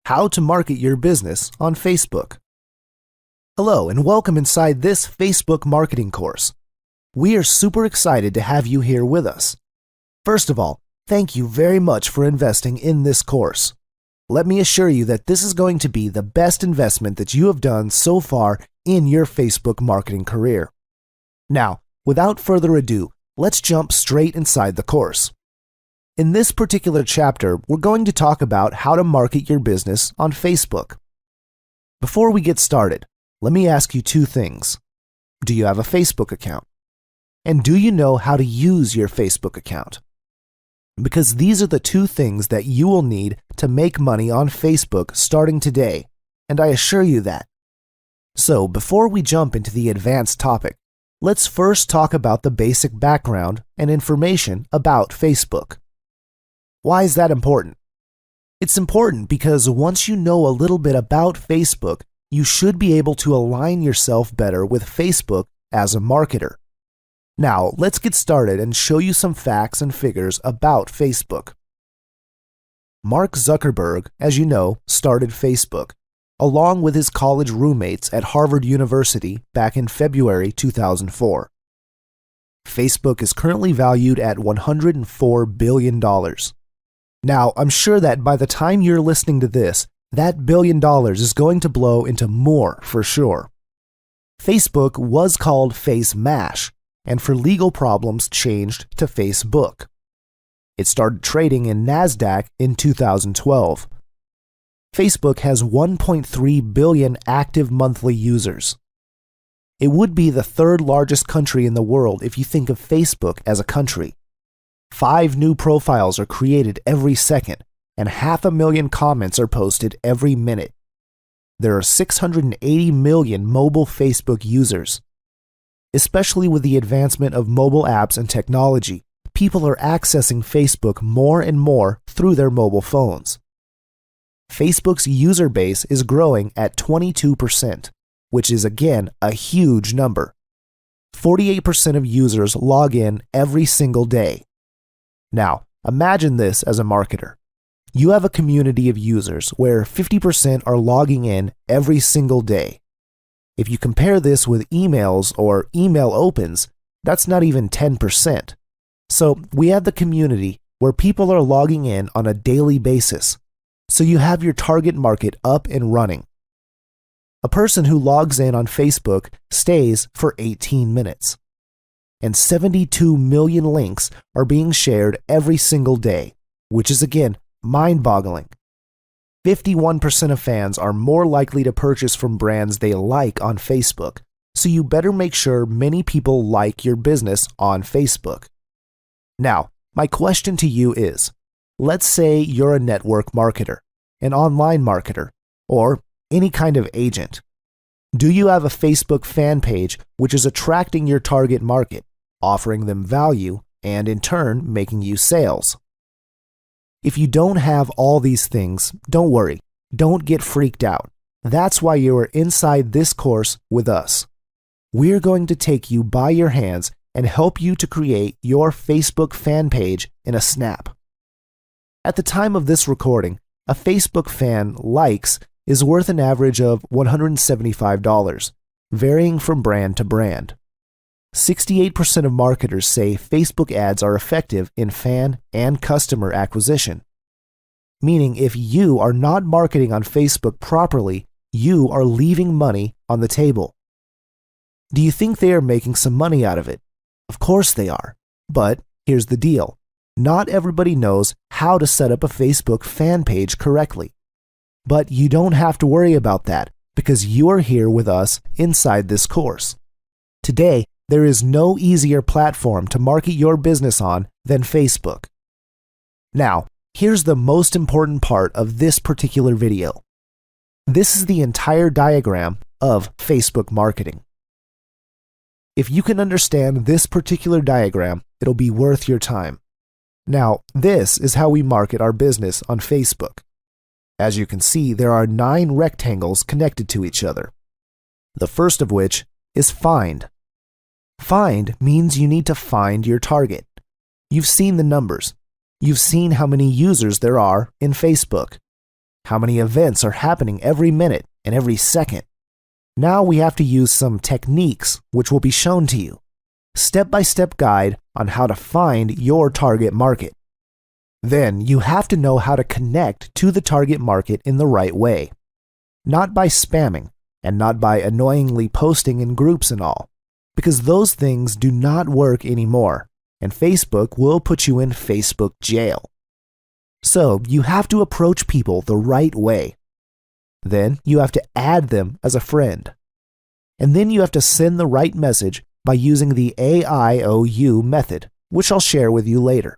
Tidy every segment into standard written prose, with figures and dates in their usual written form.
How to Market Your Business on Facebook. Hello and welcome inside this Facebook marketing course. We are super excited to have you here with us. First of all, thank you very much for investing in this course. Let me assure you that this is going to be the best investment that you have done so far in your Facebook marketing career. Now, without further ado, let's jump straight inside the course. In this particular chapter, we're going to talk about how to market your business on Facebook. Before we get started, let me ask you two things. Do you have a Facebook account? And do you know how to use your Facebook account? Because these are the two things that you will need to make money on Facebook starting today, and I assure you that. So before we jump into the advanced topic, let's first talk about the basic background and information about Facebook. Why is that important? It's important because once you know a little bit about Facebook, you should be able to align yourself better with Facebook as a marketer. Now, let's get started and show you some facts and figures about Facebook. Mark Zuckerberg, as you know, started Facebook, along with his college roommates at Harvard University back in February 2004. Facebook is currently valued at $104 billion. Now, I'm sure that by the time you're listening to this, that $1 billion is going to blow into more for sure. Facebook was called FaceMash, and for legal problems changed to Facebook. It started trading in NASDAQ in 2012. Facebook has 1.3 billion active monthly users. It would be the third largest country in the world if you think of Facebook as a country. 5 new profiles are created every second, and 500,000 comments are posted every minute. There are 680 million mobile Facebook users. Especially with the advancement of mobile apps and technology, people are accessing Facebook more and more through their mobile phones. Facebook's user base is growing at 22%, which is again a huge number. 48% of users log in every single day. Now, imagine this as a marketer. You have a community of users where 50% are logging in every single day. If you compare this with emails or email opens, that's not even 10%. So we have the community where people are logging in on a daily basis. So you have your target market up and running. A person who logs in on Facebook stays for 18 minutes. And 72 million links are being shared every single day, which is again mind-boggling. 51% of fans are more likely to purchase from brands they like on Facebook, so you better make sure many people like your business on Facebook. Now, my question to you is, let's say you're a network marketer, an online marketer, or any kind of agent. Do you have a Facebook fan page which is attracting your target market, offering them value, and in turn making you sales? If you don't have all these things, don't worry. Don't get freaked out. That's why you are inside this course with us. We're going to take you by your hands and help you to create your Facebook fan page in a snap. At the time of this recording, a Facebook fan likes is worth an average of $175, varying from brand to brand. 68% of marketers say Facebook ads are effective in fan and customer acquisition. Meaning if you are not marketing on Facebook properly, you are leaving money on the table. Do you think they are making some money out of it? Of course they are. But here's the deal. Not everybody knows how to set up a Facebook fan page correctly. But you don't have to worry about that because you are here with us inside this course. Today, there is no easier platform to market your business on than Facebook. Now, here's the most important part of this particular video. This is the entire diagram of Facebook marketing. If you can understand this particular diagram, it'll be worth your time. Now, this is how we market our business on Facebook. As you can see, there are 9 rectangles connected to each other. The first of which is Find. Find means you need to find your target. You've seen the numbers. You've seen how many users there are in Facebook. how many events are happening every minute and every second. Now we have to use some techniques which will be shown to you. Step-by-step guide on how to find your target market. Then you have to know how to connect to the target market in the right way. Not by spamming and not by annoyingly posting in groups and all, because those things do not work anymore, and Facebook will put you in Facebook jail. So you have to approach people the right way. Then you have to add them as a friend. And then you have to send the right message by using the AIOU method, which I'll share with you later.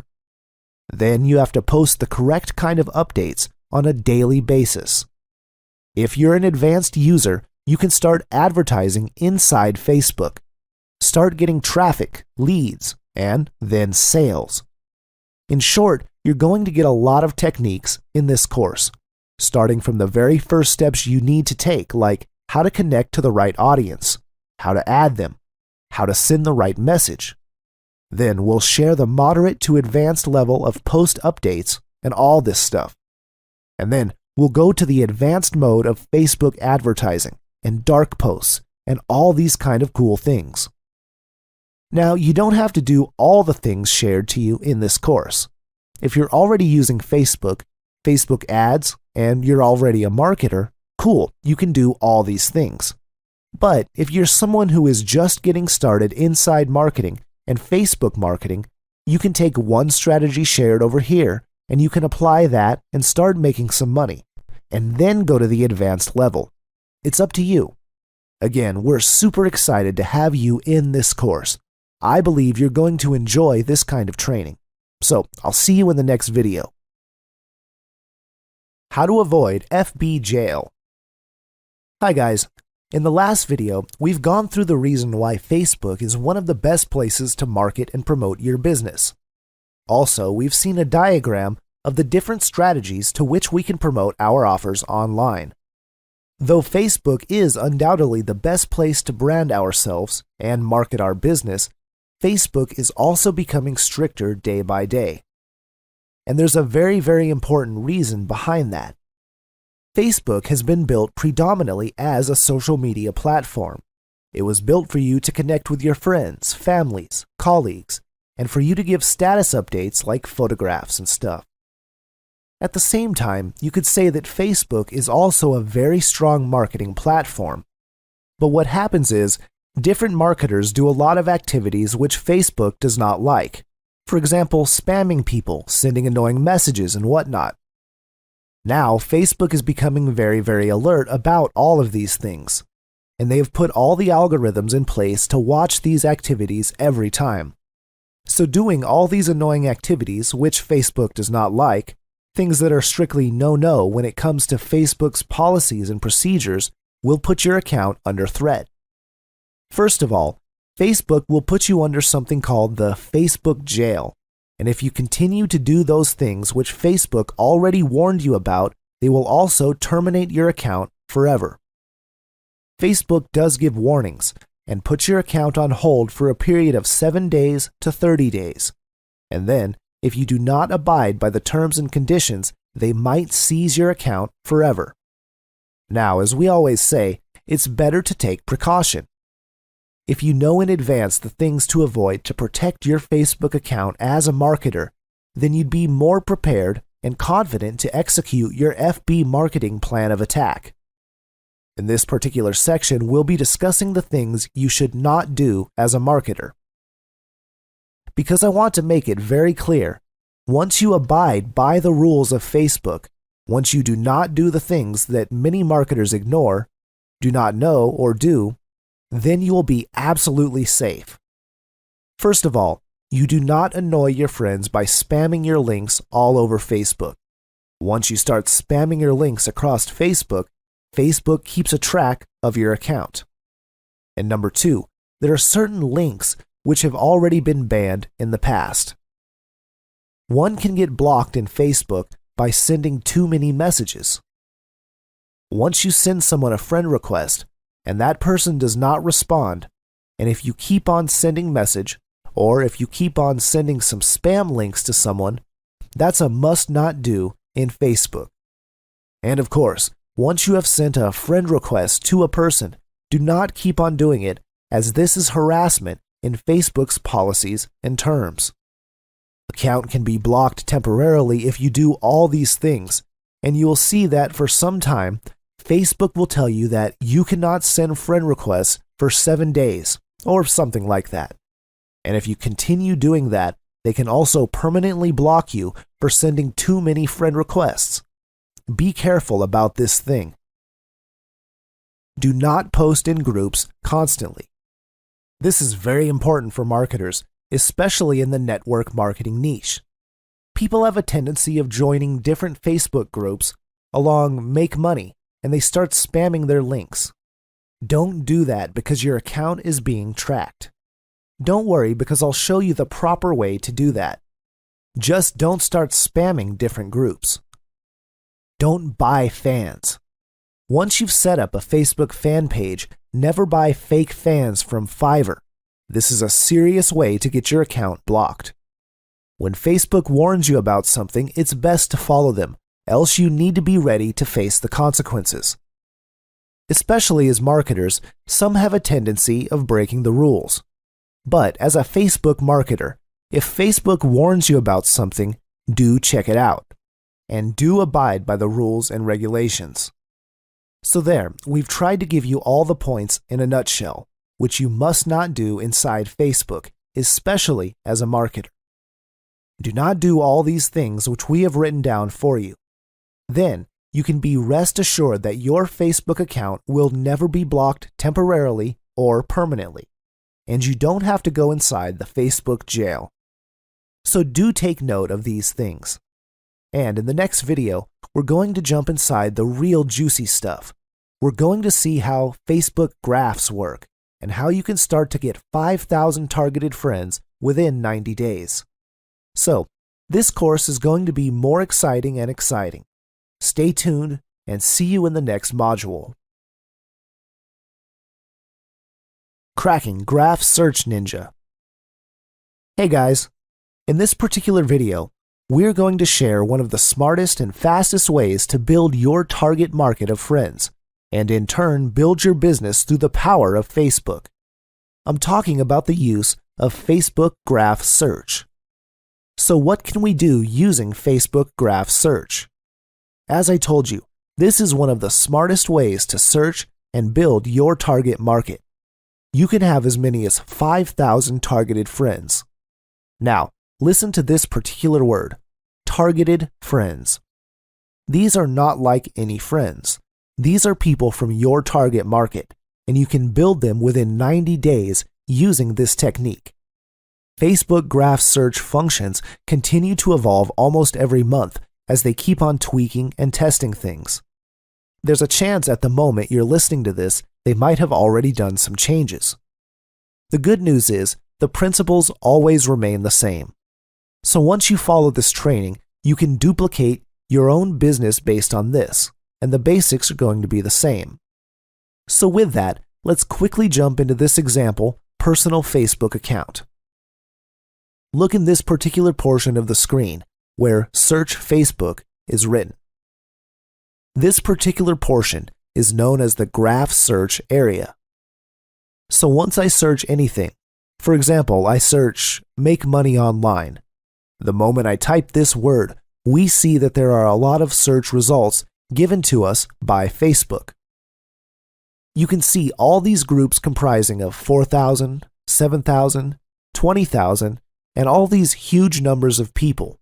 Then you have to post the correct kind of updates on a daily basis. If you're an advanced user, you can start advertising inside Facebook. Start getting traffic, leads, and then sales. In short, you're going to get a lot of techniques in this course, starting from the very first steps you need to take, like how to connect to the right audience, how to add them, how to send the right message. Then we'll share the moderate to advanced level of post updates and all this stuff. And then we'll go to the advanced mode of Facebook advertising and dark posts and all these kind of cool things. Now, you don't have to do all the things shared to you in this course. If you're already using Facebook, Facebook ads, and you're already a marketer, cool, you can do all these things. But if you're someone who is just getting started inside marketing and Facebook marketing, you can take one strategy shared over here and you can apply that and start making some money, and then go to the advanced level. It's up to you. Again, we're super excited to have you in this course. I believe you're going to enjoy this kind of training. So I'll see you in the next video. How to avoid FB jail. Hi guys. In the last video, we've gone through the reason why Facebook is one of the best places to market and promote your business. Also, we've seen a diagram of the different strategies to which we can promote our offers online. Though Facebook is undoubtedly the best place to brand ourselves and market our business, Facebook is also becoming stricter day by day. And there's a very, very important reason behind that. Facebook has been built predominantly as a social media platform. It was built for you to connect with your friends, families, colleagues, and for you to give status updates like photographs and stuff. At the same time, you could say that Facebook is also a very strong marketing platform. But what happens is, different marketers do a lot of activities which Facebook does not like. For example, spamming people, sending annoying messages, and whatnot. Now, Facebook is becoming very, very alert about all of these things, and they have put all the algorithms in place to watch these activities every time. So doing all these annoying activities, which Facebook does not like, things that are strictly no-no when it comes to Facebook's policies and procedures, will put your account under threat. First of all, Facebook will put you under something called the Facebook jail. And if you continue to do those things which Facebook already warned you about, they will also terminate your account forever. Facebook does give warnings and puts your account on hold for a period of 7 days to 30 days. And then, if you do not abide by the terms and conditions, they might seize your account forever. Now, as we always say, it's better to take precaution. If you know in advance the things to avoid to protect your Facebook account as a marketer, then you'd be more prepared and confident to execute your FB marketing plan of attack. In this particular section, we'll be discussing the things you should not do as a marketer. Because I want to make it very clear, once you abide by the rules of Facebook, once you do not do the things that many marketers ignore, do not know, or do, then you will be absolutely safe. First of all, you do not annoy your friends by spamming your links all over Facebook. Once you start spamming your links across Facebook, Facebook keeps a track of your account. And number 2, there are certain links which have already been banned in the past. One can get blocked in Facebook by sending too many messages. Once you send someone a friend request, and that person does not respond, and if you keep on sending message, or if you keep on sending some spam links to someone, that's a must not do in Facebook. And of course, once you have sent a friend request to a person, do not keep on doing it, as this is harassment in Facebook's policies and terms. Account can be blocked temporarily if you do all these things, and you will see that for some time, Facebook will tell you that you cannot send friend requests for 7 days, or something like that. And if you continue doing that, they can also permanently block you for sending too many friend requests. Be careful about this thing. Do not post in groups constantly. This is very important for marketers, especially in the network marketing niche. People have a tendency of joining different Facebook groups along Make Money, and they start spamming their links. Don't do that because your account is being tracked. Don't worry because I'll show you the proper way to do that. Just don't start spamming different groups. Don't buy fans. Once you've set up a Facebook fan page, never buy fake fans from Fiverr. This is a serious way to get your account blocked. When Facebook warns you about something, it's best to follow them, else you need to be ready to face the consequences. Especially as marketers, some have a tendency of breaking the rules. But as a Facebook marketer, if Facebook warns you about something, do check it out. And do abide by the rules and regulations. So there, we've tried to give you all the points in a nutshell, which you must not do inside Facebook, especially as a marketer. Do not do all these things which we have written down for you. Then, you can be rest assured that your Facebook account will never be blocked temporarily or permanently, and you don't have to go inside the Facebook jail. So do take note of these things. And in the next video, we're going to jump inside the real juicy stuff. We're going to see how Facebook graphs work and how you can start to get 5,000 targeted friends within 90 days. So, this course is going to be more exciting and exciting. Stay tuned and see you in the next module. Cracking Graph Search Ninja. Hey guys, in this particular video, we're going to share one of the smartest and fastest ways to build your target market of friends, and in turn build your business through the power of Facebook. I'm talking about the use of Facebook Graph Search. So what can we do using Facebook Graph Search? As I told you, this is one of the smartest ways to search and build your target market. You can have as many as 5,000 targeted friends. Now, listen to this particular word, targeted friends. These are not like any friends. These are people from your target market, and you can build them within 90 days using this technique. Facebook Graph Search functions continue to evolve almost every month as they keep on tweaking and testing things. There's a chance at the moment you're listening to this, they might have already done some changes. The good news is, the principles always remain the same. So once you follow this training, you can duplicate your own business based on this, and the basics are going to be the same. So with that, let's quickly jump into this example, personal Facebook account. Look in this particular portion of the screen, where Search Facebook is written. This particular portion is known as the Graph Search area. So once I search anything, for example, I search Make Money Online. The moment I type this word, we see that there are a lot of search results given to us by Facebook. You can see all these groups comprising of 4,000, 7,000, 20,000, and all these huge numbers of people.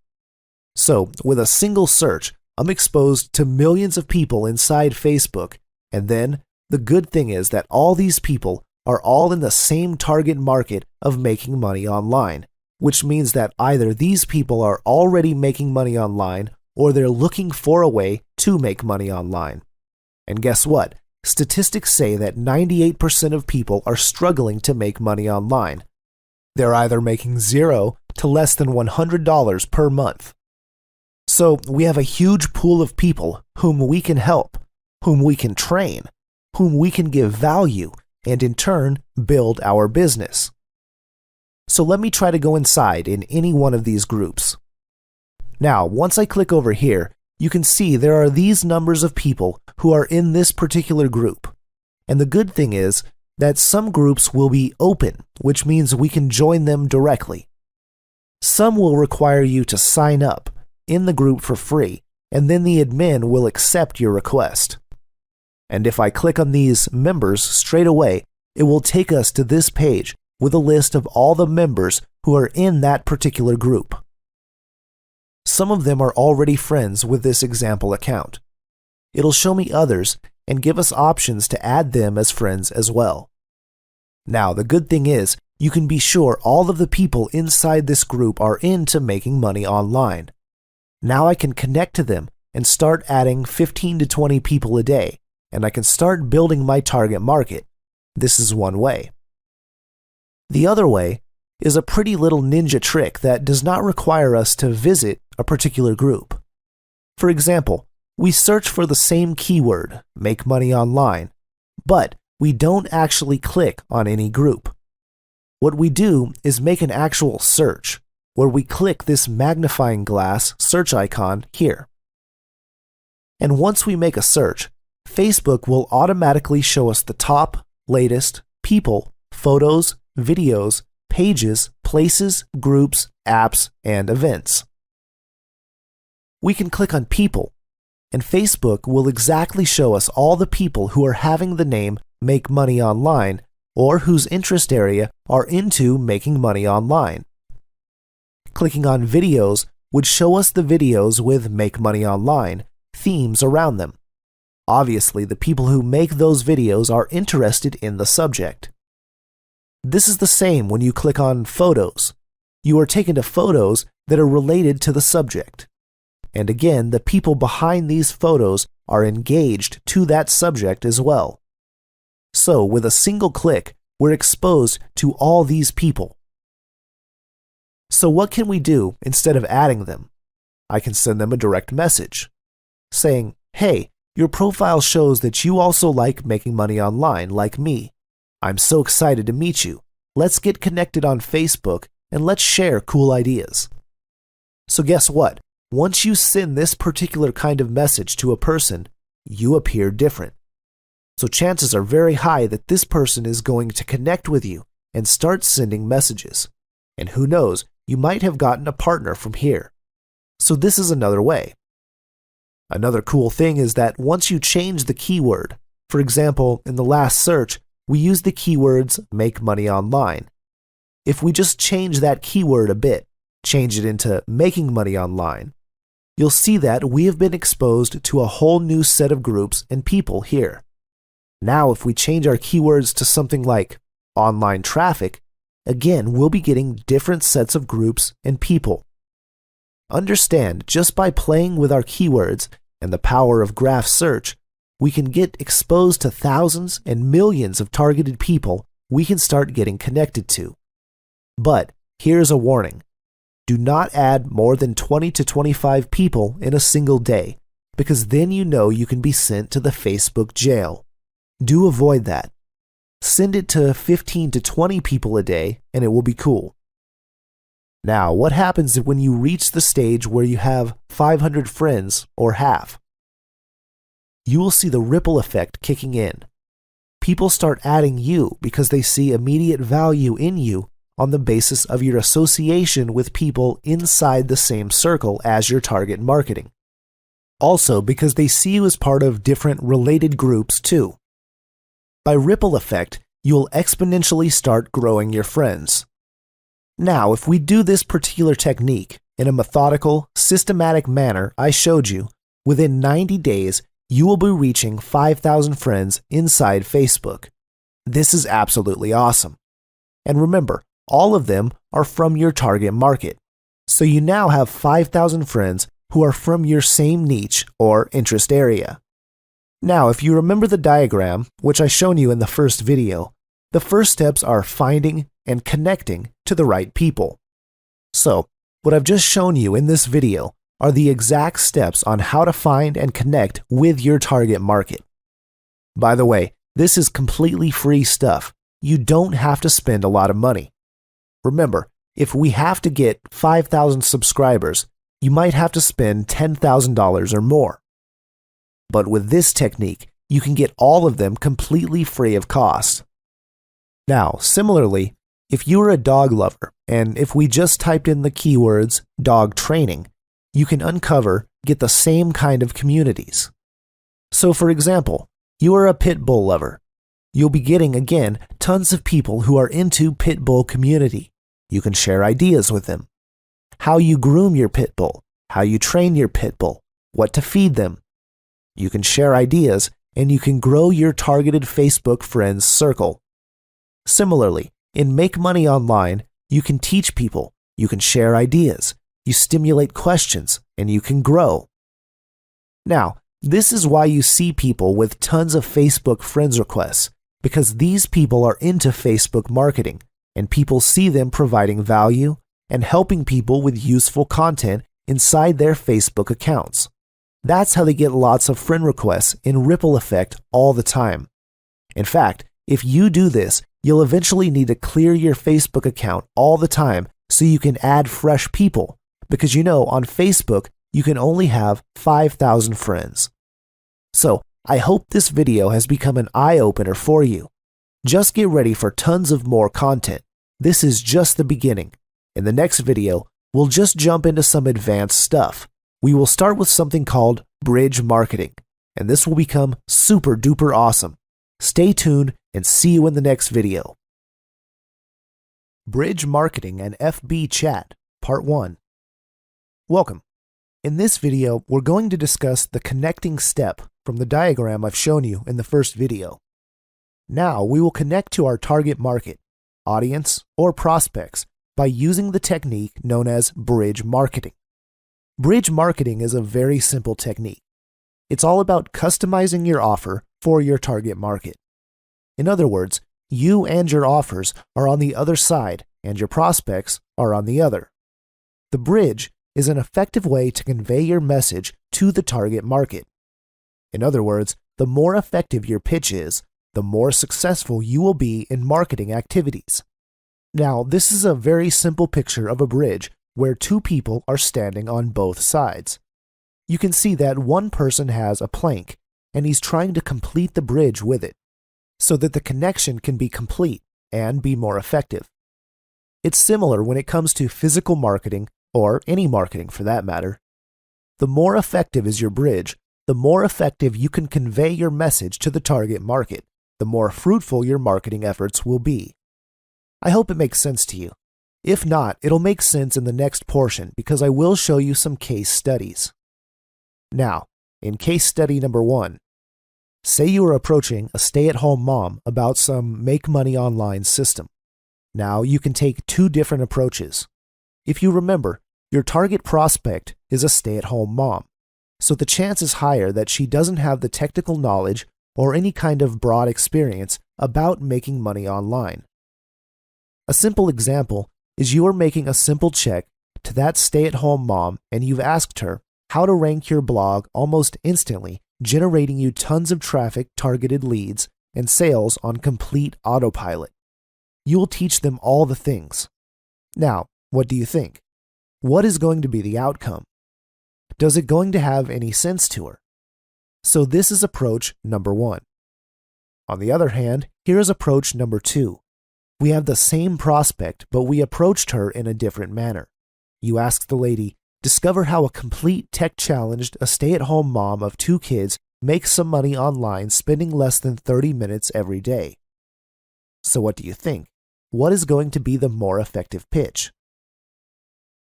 So, with a single search, I'm exposed to millions of people inside Facebook, and then the good thing is that all these people are all in the same target market of making money online, which means that either these people are already making money online or they're looking for a way to make money online. And guess what? Statistics say that 98% of people are struggling to make money online. They're either making $0 to less than $100 per month. So we have a huge pool of people whom we can help, whom we can train, whom we can give value, and in turn, build our business. So let me try to go inside in any one of these groups. Now, once I click over here, you can see there are these numbers of people who are in this particular group. And the good thing is that some groups will be open, which means we can join them directly. Some will require you to sign up in the group for free, and then the admin will accept your request. And if I click on these members straight away, it will take us to this page with a list of all the members who are in that particular group. Some of them are already friends with this example account. It'll show me others and give us options to add them as friends as well. Now, the good thing is, you can be sure all of the people inside this group are into making money online. Now I can connect to them and start adding 15 to 20 people a day, and I can start building my target market. This is one way. The other way is a pretty little ninja trick that does not require us to visit a particular group. For example, we search for the same keyword, make money online, but we don't actually click on any group. What we do is make an actual search, where we click this magnifying glass search icon here. And once we make a search, Facebook will automatically show us the top, latest, people, photos, videos, pages, places, groups, apps, and events. We can click on people, and Facebook will exactly show us all the people who are having the name Make Money Online or whose interest area are into making money online. Clicking on videos would show us the videos with Make Money Online themes around them. Obviously, the people who make those videos are interested in the subject. This is the same when you click on photos. You are taken to photos that are related to the subject. And again, the people behind these photos are engaged to that subject as well. So with a single click, we're exposed to all these people. So what can we do instead of adding them? I can send them a direct message saying, "Hey, your profile shows that you also like making money online like me. I'm so excited to meet you. Let's get connected on Facebook and let's share cool ideas." So guess what? Once you send this particular kind of message to a person, you appear different. So chances are very high that this person is going to connect with you and start sending messages. And who knows, you might have gotten a partner from here. So this is another way. Another cool thing is that once you change the keyword, for example, in the last search, we use the keywords make money online. If we just change that keyword a bit, change it into making money online, you'll see that we have been exposed to a whole new set of groups and people here. Now, if we change our keywords to something like online traffic, again, we'll be getting different sets of groups and people. Understand, just by playing with our keywords and the power of graph search, we can get exposed to thousands and millions of targeted people we can start getting connected to. But here's a warning. Do not add more than 20 to 25 people in a single day, because then you know you can be sent to the Facebook jail. Do avoid that. Send it to 15 to 20 people a day and it will be cool. Now, what happens when you reach the stage where you have 500 friends or half? You will see the ripple effect kicking in. People start adding you because they see immediate value in you on the basis of your association with people inside the same circle as your target marketing. Also because they see you as part of different related groups too. By ripple effect, you'll exponentially start growing your friends. Now, if we do this particular technique in a methodical, systematic manner I showed you, within 90 days, you will be reaching 5,000 friends inside Facebook. This is absolutely awesome. And remember, all of them are from your target market. So you now have 5,000 friends who are from your same niche or interest area. Now, if you remember the diagram, which I shown you in the first video, the first steps are finding and connecting to the right people. So, what I've just shown you in this video are the exact steps on how to find and connect with your target market. By the way, this is completely free stuff. You don't have to spend a lot of money. Remember, if we have to get 5,000 subscribers, you might have to spend $10,000 or more. But with this technique, you can get all of them completely free of cost. Now, similarly, if you are a dog lover, and if we just typed in the keywords dog training, you can get the same kind of communities. So for example, you are a pit bull lover. You'll be getting, again, tons of people who are into pit bull community. You can share ideas with them. How you groom your pit bull, how you train your pit bull, what to feed them. You can share ideas, and you can grow your targeted Facebook friends circle. Similarly, in Make Money Online, you can teach people, you can share ideas, you stimulate questions, and you can grow. Now, this is why you see people with tons of Facebook friends requests, because these people are into Facebook marketing, and people see them providing value and helping people with useful content inside their Facebook accounts. That's how they get lots of friend requests in ripple effect all the time. In fact, if you do this, you'll eventually need to clear your Facebook account all the time so you can add fresh people, because on Facebook, you can only have 5,000 friends. So, I hope this video has become an eye-opener for you. Just get ready for tons of more content. This is just the beginning. In the next video, we'll just jump into some advanced stuff. We will start with something called bridge marketing, and this will become super duper awesome. Stay tuned and see you in the next video. Bridge Marketing and FB Chat, Part 1. Welcome. In this video, we're going to discuss the connecting step from the diagram I've shown you in the first video. Now we will connect to our target market, audience, or prospects by using the technique known as bridge marketing. Bridge marketing is a very simple technique. It's all about customizing your offer for your target market. In other words, you and your offers are on the other side and your prospects are on the other. The bridge is an effective way to convey your message to the target market. In other words, the more effective your pitch is, the more successful you will be in marketing activities. Now, this is a very simple picture of a bridge where two people are standing on both sides. You can see that one person has a plank, and he's trying to complete the bridge with it, so that the connection can be complete and be more effective. It's similar when it comes to physical marketing, or any marketing for that matter. The more effective is your bridge, the more effective you can convey your message to the target market, the more fruitful your marketing efforts will be. I hope it makes sense to you. If not, it'll make sense in the next portion because I will show you some case studies. Now, in case study number 1, say you are approaching a stay-at-home mom about some Make Money Online system. Now, you can take two different approaches. If you remember, your target prospect is a stay-at-home mom, so the chance is higher that she doesn't have the technical knowledge or any kind of broad experience about making money online. A simple example is you are making a simple check to that stay-at-home mom and you've asked her how to rank your blog almost instantly, generating you tons of traffic, targeted leads, and sales on complete autopilot. You'll teach them all the things. Now, what do you think? What is going to be the outcome? Does it going to have any sense to her? So this is approach number 1. On the other hand, here is approach number 2. We have the same prospect, but we approached her in a different manner. You asked the lady, discover how a complete tech-challenged, a stay-at-home mom of 2 kids makes some money online spending less than 30 minutes every day. So what do you think? What is going to be the more effective pitch?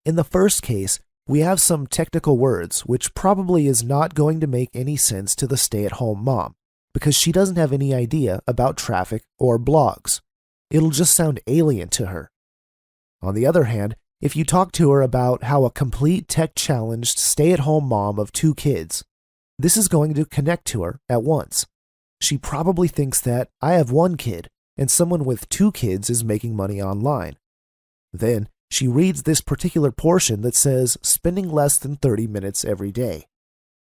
In the first case, we have some technical words, which probably is not going to make any sense to the stay-at-home mom, because she doesn't have any idea about traffic or blogs. It'll just sound alien to her. On the other hand, if you talk to her about how a complete tech-challenged stay-at-home mom of 2 kids, this is going to connect to her at once. She probably thinks that I have 1 kid, and someone with 2 kids is making money online. Then, she reads this particular portion that says spending less than 30 minutes every day,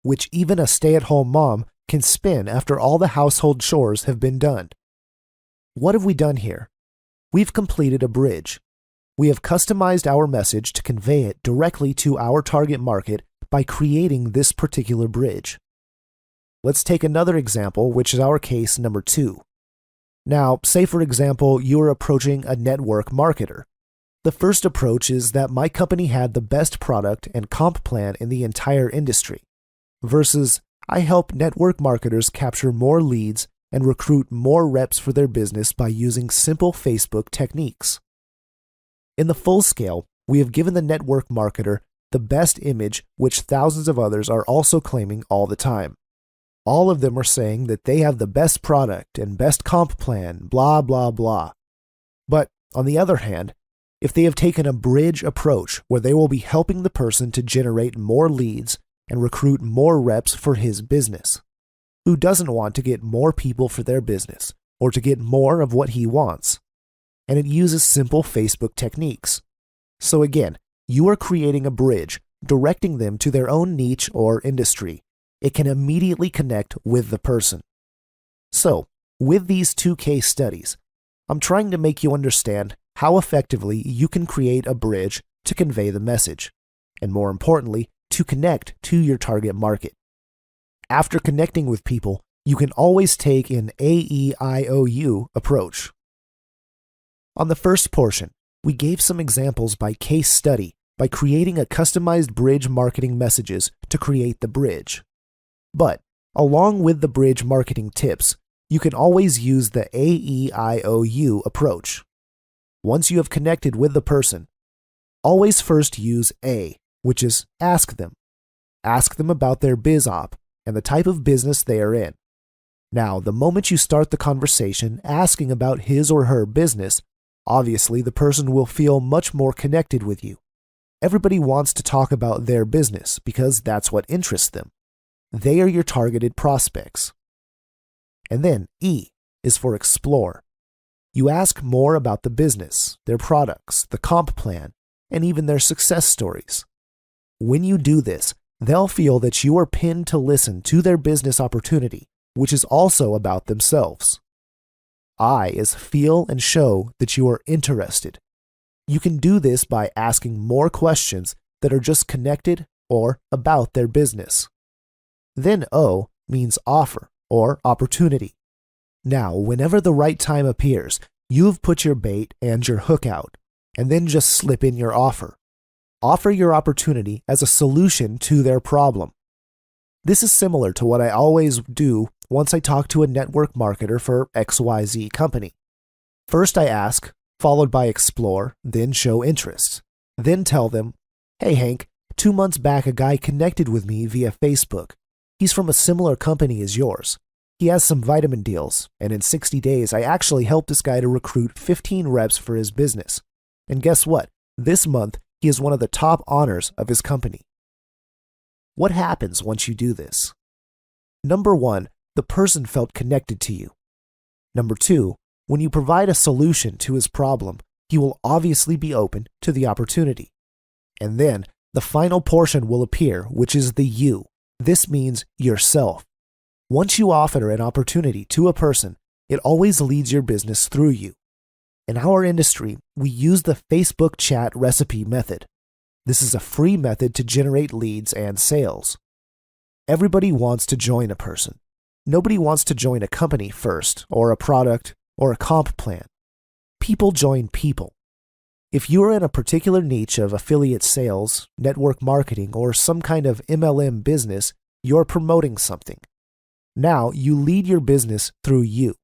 which even a stay-at-home mom can spin after all the household chores have been done. What have we done here? We've completed a bridge. We have customized our message to convey it directly to our target market by creating this particular bridge. Let's take another example, which is our case number 2. Now, say for example, you're approaching a network marketer. The first approach is that my company had the best product and comp plan in the entire industry, versus I help network marketers capture more leads and recruit more reps for their business by using simple Facebook techniques. In the full scale, we have given the network marketer the best image, which thousands of others are also claiming all the time. All of them are saying that they have the best product and best comp plan, blah, blah, blah. But on the other hand, if they have taken a bridge approach where they will be helping the person to generate more leads and recruit more reps for his business, who doesn't want to get more people for their business or to get more of what he wants? And it uses simple Facebook techniques. So again, you are creating a bridge, directing them to their own niche or industry. It can immediately connect with the person. So, with these 2 case studies, I'm trying to make you understand how effectively you can create a bridge to convey the message, and more importantly, to connect to your target market. After connecting with people, you can always take an AEIOU approach. On the first portion, we gave some examples by case study by creating a customized bridge marketing messages to create the bridge. But, along with the bridge marketing tips, you can always use the AEIOU approach. Once you have connected with the person, always first use A, which is ask them. Ask them about their biz op and the type of business they are in. Now, the moment you start the conversation asking about his or her business, obviously the person will feel much more connected with you. Everybody wants to talk about their business because that's what interests them. They are your targeted prospects. And then E is for explore. You ask more about the business, their products, the comp plan, and even their success stories. When you do this, they'll feel that you are pinned to listen to their business opportunity, which is also about themselves. I is feel and show that you are interested. You can do this by asking more questions that are just connected or about their business. Then O means offer or opportunity. Now, whenever the right time appears, you've put your bait and your hook out, and then just slip in your offer. Offer your opportunity as a solution to their problem. This is similar to what I always do once I talk to a network marketer for XYZ company. First I ask, followed by explore, then show interest. Then tell them, hey Hank, 2 months back a guy connected with me via Facebook. He's from a similar company as yours. He has some vitamin deals, and in 60 days I actually helped this guy to recruit 15 reps for his business. And guess what? This month he is one of the top honors of his company. What happens once you do this? Number 1, the person felt connected to you. Number 2, when you provide a solution to his problem, he will obviously be open to the opportunity. And then the final portion will appear, which is the you. This means yourself. Once you offer an opportunity to a person, it always leads your business through you. In our industry, we use the Facebook chat recipe method. This is a free method to generate leads and sales. Everybody wants to join a person. Nobody wants to join a company first, or a product, or a comp plan. People join people. If you are in a particular niche of affiliate sales, network marketing, or some kind of MLM business, you're promoting something. Now you lead your business through you.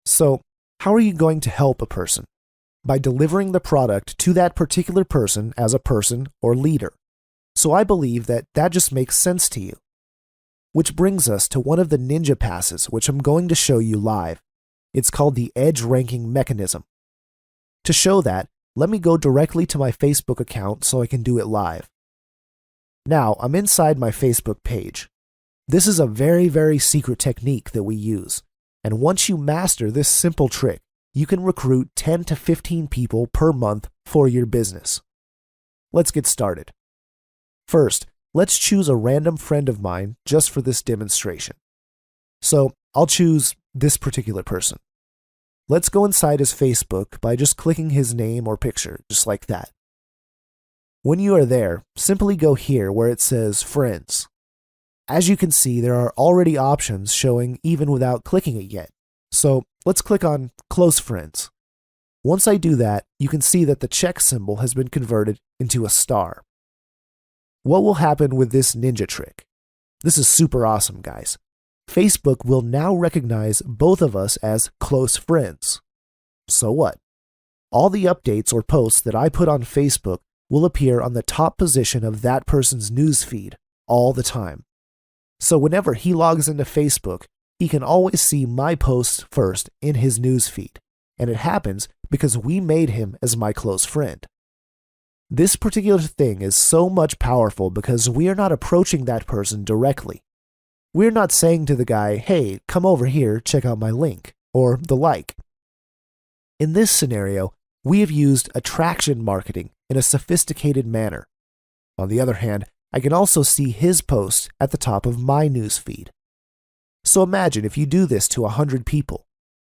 So, how are you going to help a person? By delivering the product to that particular person as a person or leader. So I believe that just makes sense to you. Which brings us to one of the ninja passes, which I'm going to show you live. It's called the Edge Ranking Mechanism. To show that, let me go directly to my Facebook account so I can do it live. Now, I'm inside my Facebook page. This is a very, very secret technique that we use. And once you master this simple trick, you can recruit 10 to 15 people per month for your business. Let's get started. First, let's choose a random friend of mine just for this demonstration. So I'll choose this particular person. let's go inside his Facebook by just clicking his name or picture, just like that. When you are there, simply go here where it says Friends. As you can see, there are already options showing even without clicking it yet. So let's click on Close Friends. Once I do that, you can see that the check symbol has been converted into a star. What will happen with this ninja trick? This is super awesome, guys. Facebook will now recognize both of us as close friends. So what? All the updates or posts that I put on Facebook will appear on the top position of that person's news feed all the time. So whenever he logs into Facebook, he can always see my posts first in his news feed. And it happens because we made him as my close friend. This particular thing is so much powerful because we are not approaching that person directly. We're not saying to the guy, hey, come over here, check out my link, or the like. In this scenario, we have used attraction marketing in a sophisticated manner. On the other hand, I can also see his post at the top of my news feed. So imagine if you do this to 100 people.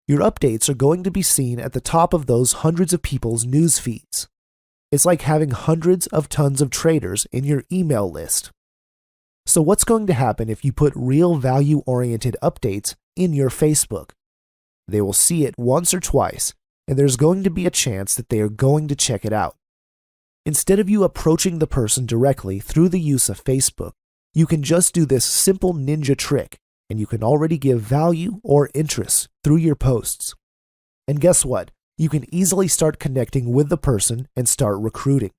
Your updates are going to be seen at the top of those hundreds of people's news feeds. It's like having hundreds of tons of traders in your email list. So what's going to happen if you put real value-oriented updates in your Facebook? They will see it once or twice, and there's going to be a chance that they are going to check it out. Instead of you approaching the person directly through the use of Facebook, you can just do this simple ninja trick, and you can already give value or interest through your posts. And guess what? You can easily start connecting with the person and start recruiting.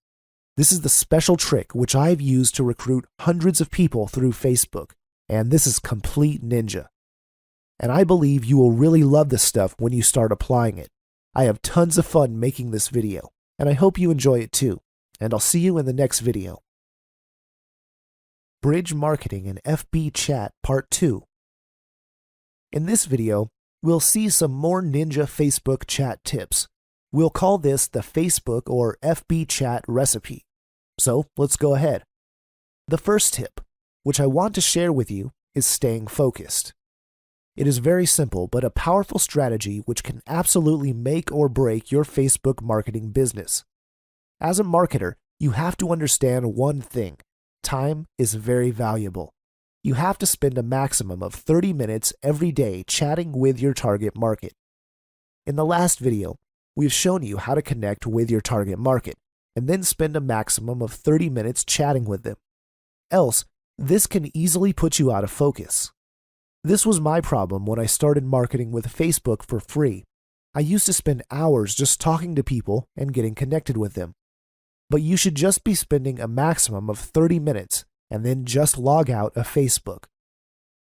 This is the special trick which I've used to recruit hundreds of people through Facebook, and this is complete ninja. And I believe you will really love this stuff when you start applying it. I have tons of fun making this video, and I hope you enjoy it too, and I'll see you in the next video. Bridge Marketing and FB Chat Part 2. In this video, we'll see some more ninja Facebook chat tips. We'll call this the Facebook or FB chat recipe. So let's go ahead. The first tip, which I want to share with you, is staying focused. It is very simple, but a powerful strategy which can absolutely make or break your Facebook marketing business. As a marketer, you have to understand one thing. Time is very valuable. You have to spend a maximum of 30 minutes every day chatting with your target market. In the last video, we've shown you how to connect with your target market and then spend a maximum of 30 minutes chatting with them. Else, this can easily put you out of focus. This was my problem when I started marketing with Facebook for free. I used to spend hours just talking to people and getting connected with them. But you should just be spending a maximum of 30 minutes and then just log out of Facebook.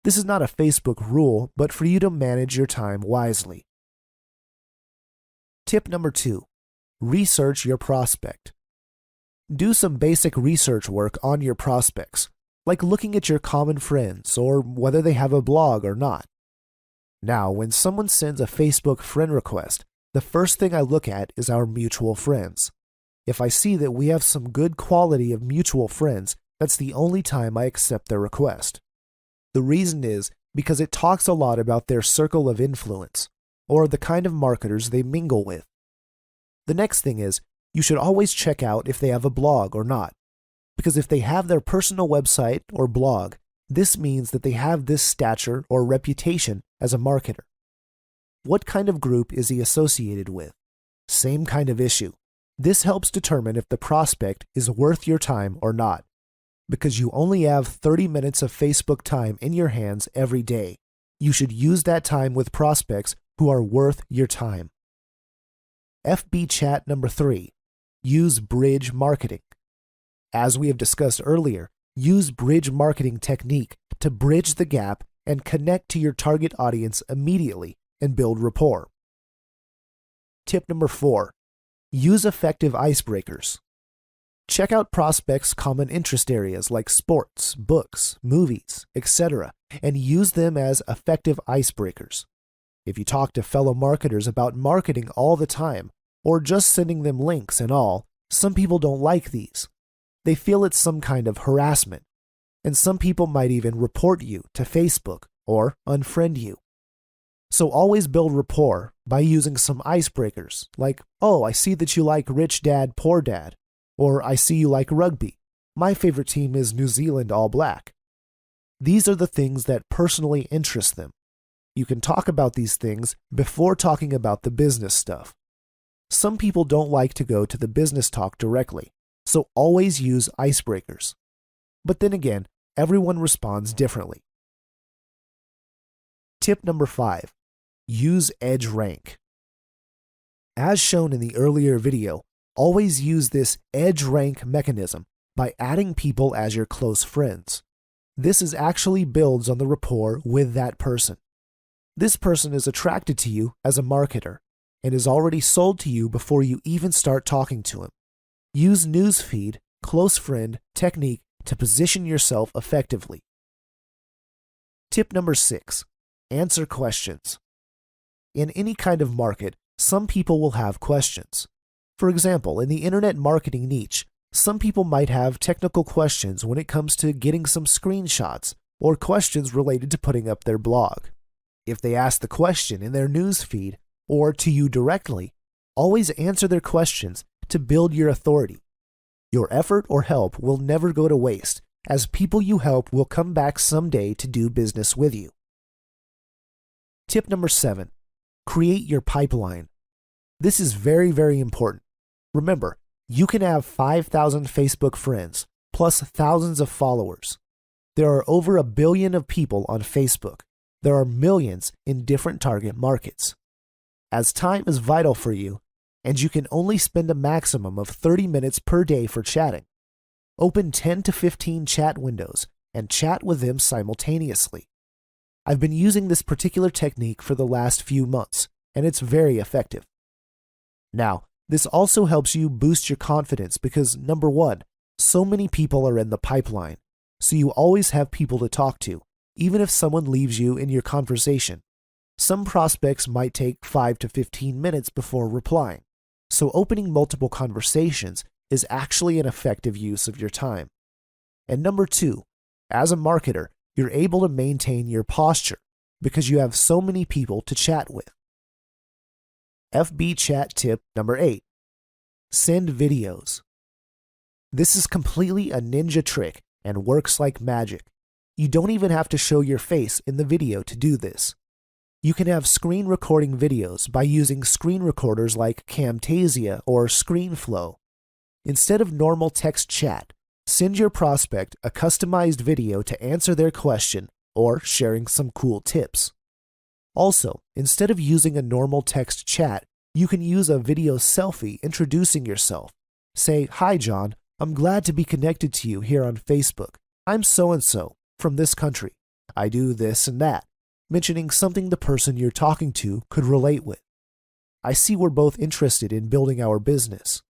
This is not a Facebook rule, but for you to manage your time wisely. Tip number 2, research your prospect. Do some basic research work on your prospects, like looking at your common friends or whether they have a blog or not. Now, when someone sends a Facebook friend request, the first thing I look at is our mutual friends. If I see that we have some good quality of mutual friends, that's the only time I accept their request. The reason is because it talks a lot about their circle of influence, or the kind of marketers they mingle with. The next thing is, you should always check out if they have a blog or not, because if they have their personal website or blog, this means that they have this stature or reputation as a marketer. What kind of group is he associated with? Same kind of issue. This helps determine if the prospect is worth your time or not, because you only have 30 minutes of Facebook time in your hands every day. You should use that time with prospects who are worth your time. FB chat number 3, use bridge marketing. As we have discussed earlier, use bridge marketing technique to bridge the gap and connect to your target audience immediately and build rapport. Tip number 4, use effective icebreakers. Check out prospects' common interest areas like sports, books, movies, etc., and use them as effective icebreakers. If you talk to fellow marketers about marketing all the time, or just sending them links and all, some people don't like these. They feel it's some kind of harassment, and some people might even report you to Facebook or unfriend you. So So always build rapport by using some icebreakers like, "Oh, I see that you like Rich Dad, Poor Dad," or "I see you like rugby. My favorite team is New Zealand All Black." These are the things that personally interest them. You can talk about these things before talking about the business stuff. Some people don't like to go to the business talk directly, so always use icebreakers. But then again, everyone responds differently. Tip number 5. Use EdgeRank. As shown in the earlier video, always use this EdgeRank mechanism by adding people as your close friends. This actually builds on the rapport with that person. This person is attracted to you as a marketer and is already sold to you before you even start talking to him. Use newsfeed, close friend technique to position yourself effectively. Tip number 6. Answer questions. In any kind of market, some people will have questions. For example, in the internet marketing niche, some people might have technical questions when it comes to getting some screenshots or questions related to putting up their blog. If they ask the question in their newsfeed or to you directly, always answer their questions to build your authority. Your effort or help will never go to waste, as people you help will come back someday to do business with you. Tip number 7. Create your pipeline. This is very, very important. Remember, you can have 5,000 Facebook friends, plus thousands of followers. There are over 1 billion of people on Facebook. There are millions in different target markets. As time is vital for you, and you can only spend a maximum of 30 minutes per day for chatting, open 10 to 15 chat windows and chat with them simultaneously. I've been using this particular technique for the last few months, and it's very effective. Now, this also helps you boost your confidence because, number 1, so many people are in the pipeline, so you always have people to talk to, even if someone leaves you in your conversation. Some prospects might take 5 to 15 minutes before replying, so opening multiple conversations is actually an effective use of your time. And number 2, as a marketer, you're able to maintain your posture because you have so many people to chat with. FB chat tip number 8. Send videos. This is completely a ninja trick and works like magic. You don't even have to show your face in the video to do this. You can have screen recording videos by using screen recorders like Camtasia or ScreenFlow. Instead of normal text chat, send your prospect a customized video to answer their question or sharing some cool tips. Also, instead of using a normal text chat, you can use a video selfie introducing yourself. Say, "Hi John, I'm glad to be connected to you here on Facebook. I'm so-and-so from this country. I do this and that," mentioning something the person you're talking to could relate with. "I see we're both interested in building our business."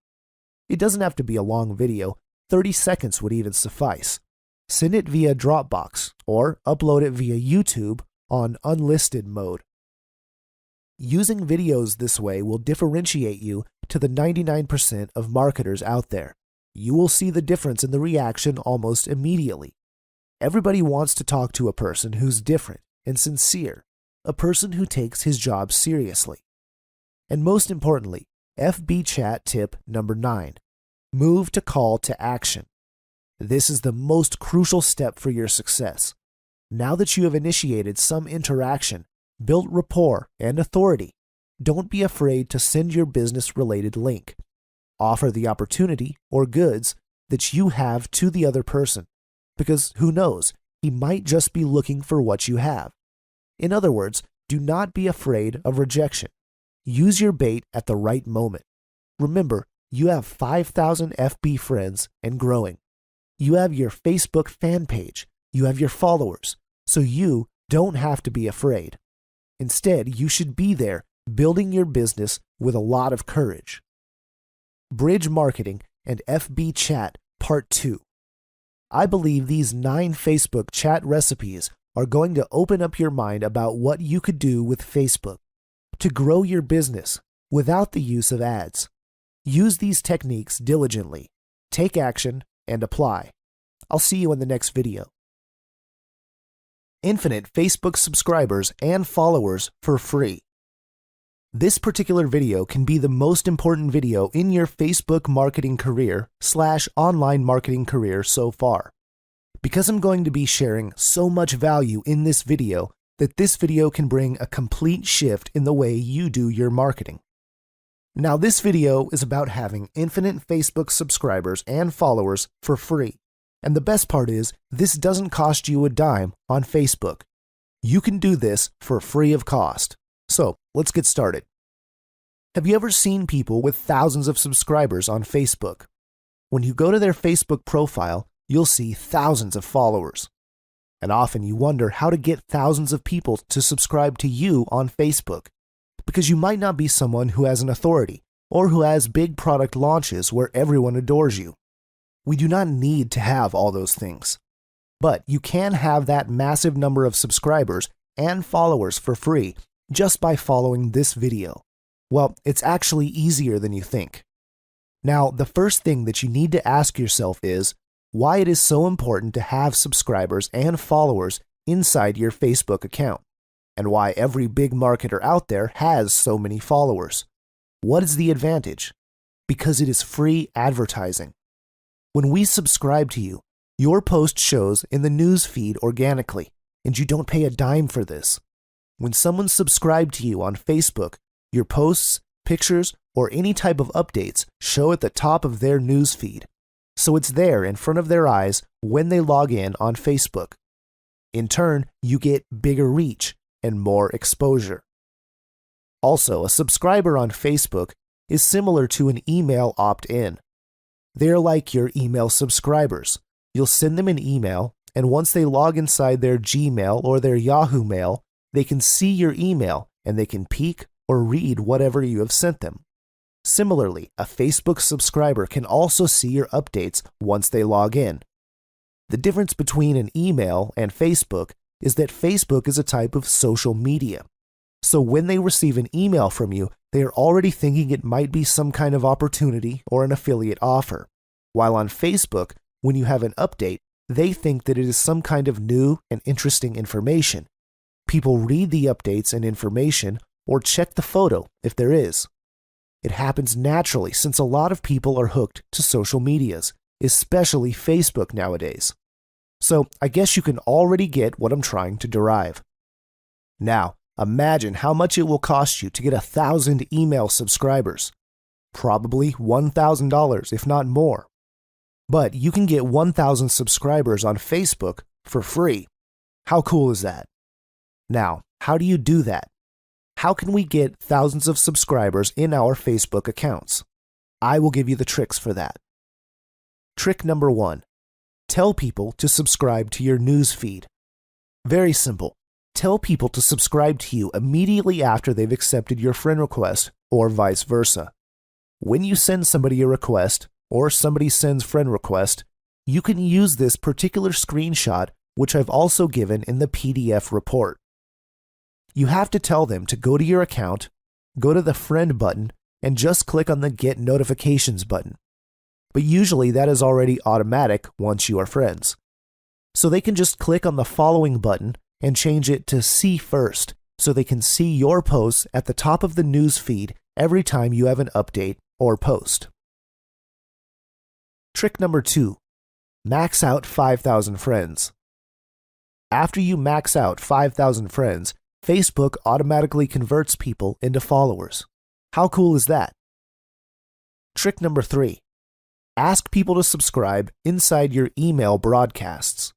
It doesn't have to be a long video. 30 seconds would even suffice. Send it via Dropbox or upload it via YouTube on unlisted mode. Using videos this way will differentiate you to the 99% of marketers out there. You will see the difference in the reaction almost immediately. Everybody wants to talk to a person who's different and sincere, a person who takes his job seriously. And most importantly, FB chat tip number 9. Move to call to action. This is the most crucial step for your success. Now that you have initiated some interaction, built rapport and authority, don't be afraid to send your business-related link. Offer the opportunity or goods that you have to the other person, because who knows, he might just be looking for what you have. In other words, do not be afraid of rejection. Use your bait at the right moment. Remember, you have 5,000 FB friends and growing. You have your Facebook fan page. You have your followers. So you don't have to be afraid. Instead, you should be there building your business with a lot of courage. Bridge Marketing and FB Chat Part 2. I believe these 9 Facebook chat recipes are going to open up your mind about what you could do with Facebook to grow your business without the use of ads. Use these techniques diligently, take action, and apply. I'll see you in the next video. infinite Facebook subscribers and followers for free. This particular video can be the most important video in your Facebook marketing career / online marketing career so far, because I'm going to be sharing so much value in this video that this video can bring a complete shift in the way you do your marketing. Now, this video is about having infinite Facebook subscribers and followers for free. And the best part is, this doesn't cost you a dime on Facebook. You can do this for free of cost. So, let's get started. Have you ever seen people with thousands of subscribers on Facebook? When you go to their Facebook profile, you'll see thousands of followers. And often you wonder how to get thousands of people to subscribe to you on Facebook, because you might not be someone who has an authority or who has big product launches where everyone adores you. We do not need to have all those things, but you can have that massive number of subscribers and followers for free just by following this video. Well, it's actually easier than you think. Now, the first thing that you need to ask yourself is why it is so important to have subscribers and followers inside your Facebook account, and why every big marketer out there has so many followers. What is the advantage? Because it is free advertising. When we subscribe to you, your post shows in the news feed organically, and you don't pay a dime for this. When someone subscribed to you on Facebook, your posts, pictures, or any type of updates show at the top of their news feed, so it's there in front of their eyes when they log in on Facebook. In turn, you get bigger reach and more exposure. Also, a subscriber on Facebook is similar to an email opt-in. They're like your email subscribers. You'll send them an email, and once they log inside their Gmail or their Yahoo Mail, they can see your email and they can peek or read whatever you have sent them. Similarly, a Facebook subscriber can also see your updates once they log in. The difference between an email and Facebook is that Facebook is a type of social media. So when they receive an email from you, they are already thinking it might be some kind of opportunity or an affiliate offer. While on Facebook, when you have an update, they think that it is some kind of new and interesting information. People read the updates and information or check the photo if there is. It happens naturally since a lot of people are hooked to social medias, especially Facebook nowadays. So I guess you can already get what I'm trying to derive. Now, imagine how much it will cost you to get 1,000 email subscribers. Probably $1,000, if not more. But you can get 1,000 subscribers on Facebook for free. How cool is that? Now, how do you do that? How can we get thousands of subscribers in our Facebook accounts? I will give you the tricks for that. Trick number 1. Tell people to subscribe to your news feed. Very simple. Tell people to subscribe to you immediately after they've accepted your friend request, or vice versa. When you send somebody a request, or somebody sends friend request, you can use this particular screenshot, which I've also given in the PDF report. You have to tell them to go to your account, go to the friend button, and just click on the Get Notifications button. But usually that is already automatic once you are friends. So they can just click on the following button and change it to See First, so they can see your posts at the top of the news feed every time you have an update or post. Trick number 2. Max out 5,000 friends. After you max out 5,000 friends, Facebook automatically converts people into followers. How cool is that? Trick number 3. Ask people to subscribe inside your email broadcasts.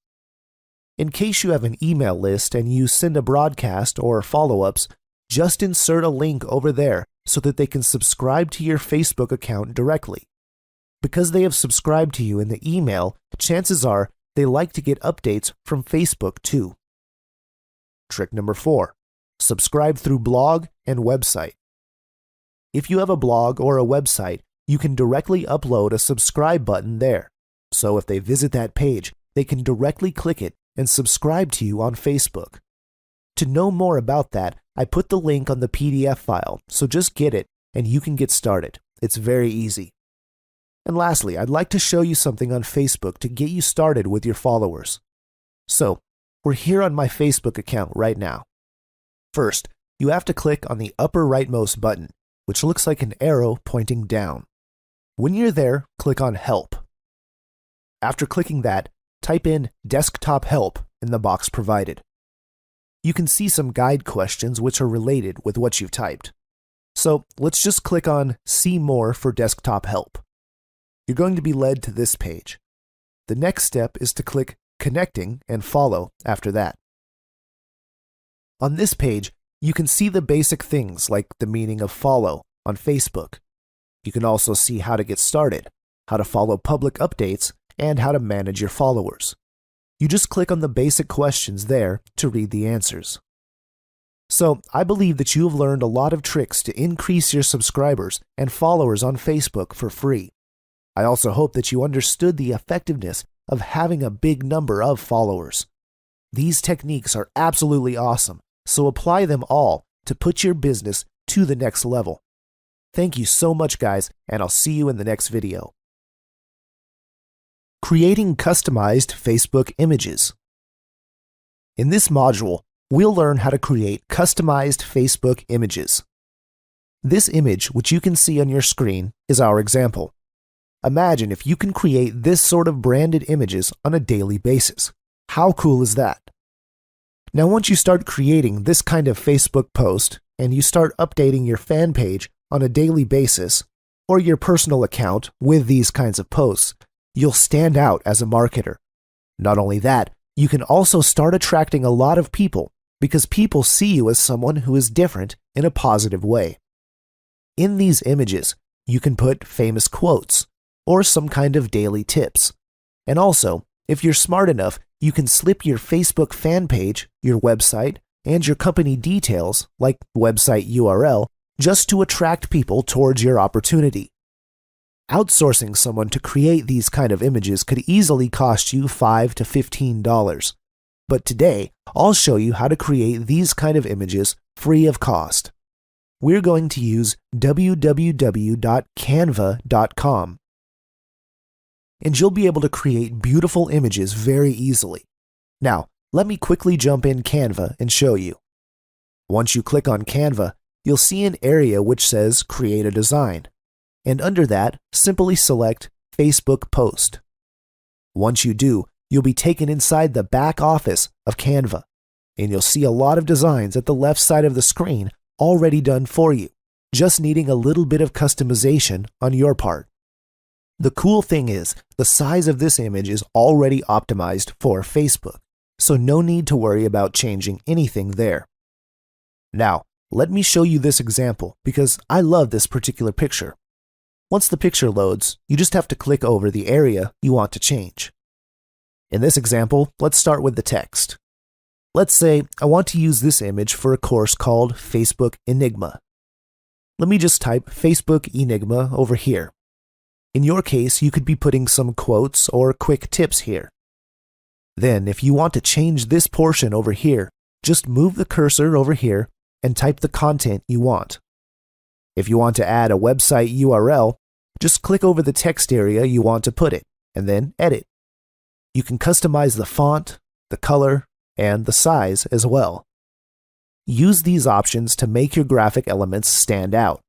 In case you have an email list and you send a broadcast or follow-ups, just insert a link over there so that they can subscribe to your Facebook account directly. Because they have subscribed to you in the email, chances are they like to get updates from Facebook too. Trick number 4. Subscribe through blog and website. If you have a blog or a website, you can directly upload a subscribe button there. So if they visit that page, they can directly click it and subscribe to you on Facebook. To know more about that, I put the link on the PDF file, so just get it and you can get started. It's very easy. And lastly, I'd like to show you something on Facebook to get you started with your followers. So, we're here on my Facebook account right now. First, you have to click on the upper rightmost button, which looks like an arrow pointing down. When you're there, click on Help. After clicking that, type in Desktop Help in the box provided. You can see some guide questions which are related with what you've typed. So let's just click on See More for Desktop Help. You're going to be led to this page. The next step is to click Connecting and Follow after that. On this page, you can see the basic things like the meaning of follow on Facebook. You can also see how to get started, how to follow public updates, and how to manage your followers. You just click on the basic questions there to read the answers. So, I believe that you have learned a lot of tricks to increase your subscribers and followers on Facebook for free. I also hope that you understood the effectiveness of having a big number of followers. These techniques are absolutely awesome, so apply them all to put your business to the next level. Thank you so much, guys, and I'll see you in the next video. Creating customized Facebook images. In this module, we'll learn how to create customized Facebook images. This image, which you can see on your screen, is our example. Imagine if you can create this sort of branded images on a daily basis. How cool is that? Now, once you start creating this kind of Facebook post and you start updating your fan page on a daily basis, or your personal account with these kinds of posts, you'll stand out as a marketer. Not only that, you can also start attracting a lot of people because people see you as someone who is different in a positive way. In these images, you can put famous quotes or some kind of daily tips. And also, if you're smart enough, you can slip your Facebook fan page, your website, and your company details, like website URL, just to attract people towards your opportunity. Outsourcing someone to create these kind of images could easily cost you $5 to $15. But today, I'll show you how to create these kind of images free of cost. We're going to use www.canva.com. And you'll be able to create beautiful images very easily. Now, let me quickly jump in Canva and show you. Once you click on Canva, you'll see an area which says Create a Design. And under that, simply select Facebook Post. Once you do, you'll be taken inside the back office of Canva, and you'll see a lot of designs at the left side of the screen already done for you, just needing a little bit of customization on your part. The cool thing is, the size of this image is already optimized for Facebook, so no need to worry about changing anything there. Now, let me show you this example because I love this particular picture. Once the picture loads, you just have to click over the area you want to change. In this example, let's start with the text. Let's say I want to use this image for a course called Facebook Enigma. Let me just type Facebook Enigma over here. In your case, you could be putting some quotes or quick tips here. Then, if you want to change this portion over here, just move the cursor over here and type the content you want. If you want to add a website URL, just click over the text area you want to put it, and then edit. You can customize the font, the color, and the size as well. Use these options to make your graphic elements stand out.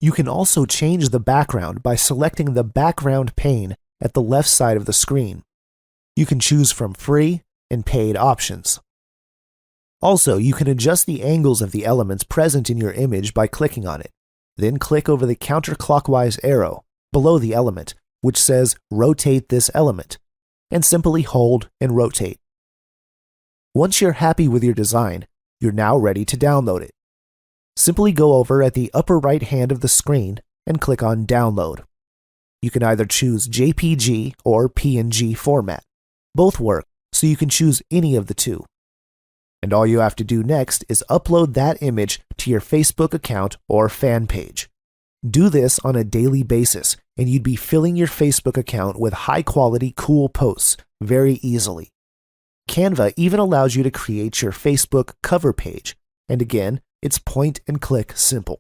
You can also change the background by selecting the background pane at the left side of the screen. You can choose from free and paid options. Also, you can adjust the angles of the elements present in your image by clicking on it. Then click over the counterclockwise arrow below the element, which says Rotate this element, and simply hold and rotate. Once you're happy with your design, you're now ready to download it. Simply go over at the upper right hand of the screen and click on Download. You can either choose JPG or PNG format. Both work, so you can choose any of the two. And all you have to do next is upload that image to your Facebook account or fan page. Do this on a daily basis, and you'd be filling your Facebook account with high-quality, cool posts very easily. Canva even allows you to create your Facebook cover page, and again, it's point-and-click simple.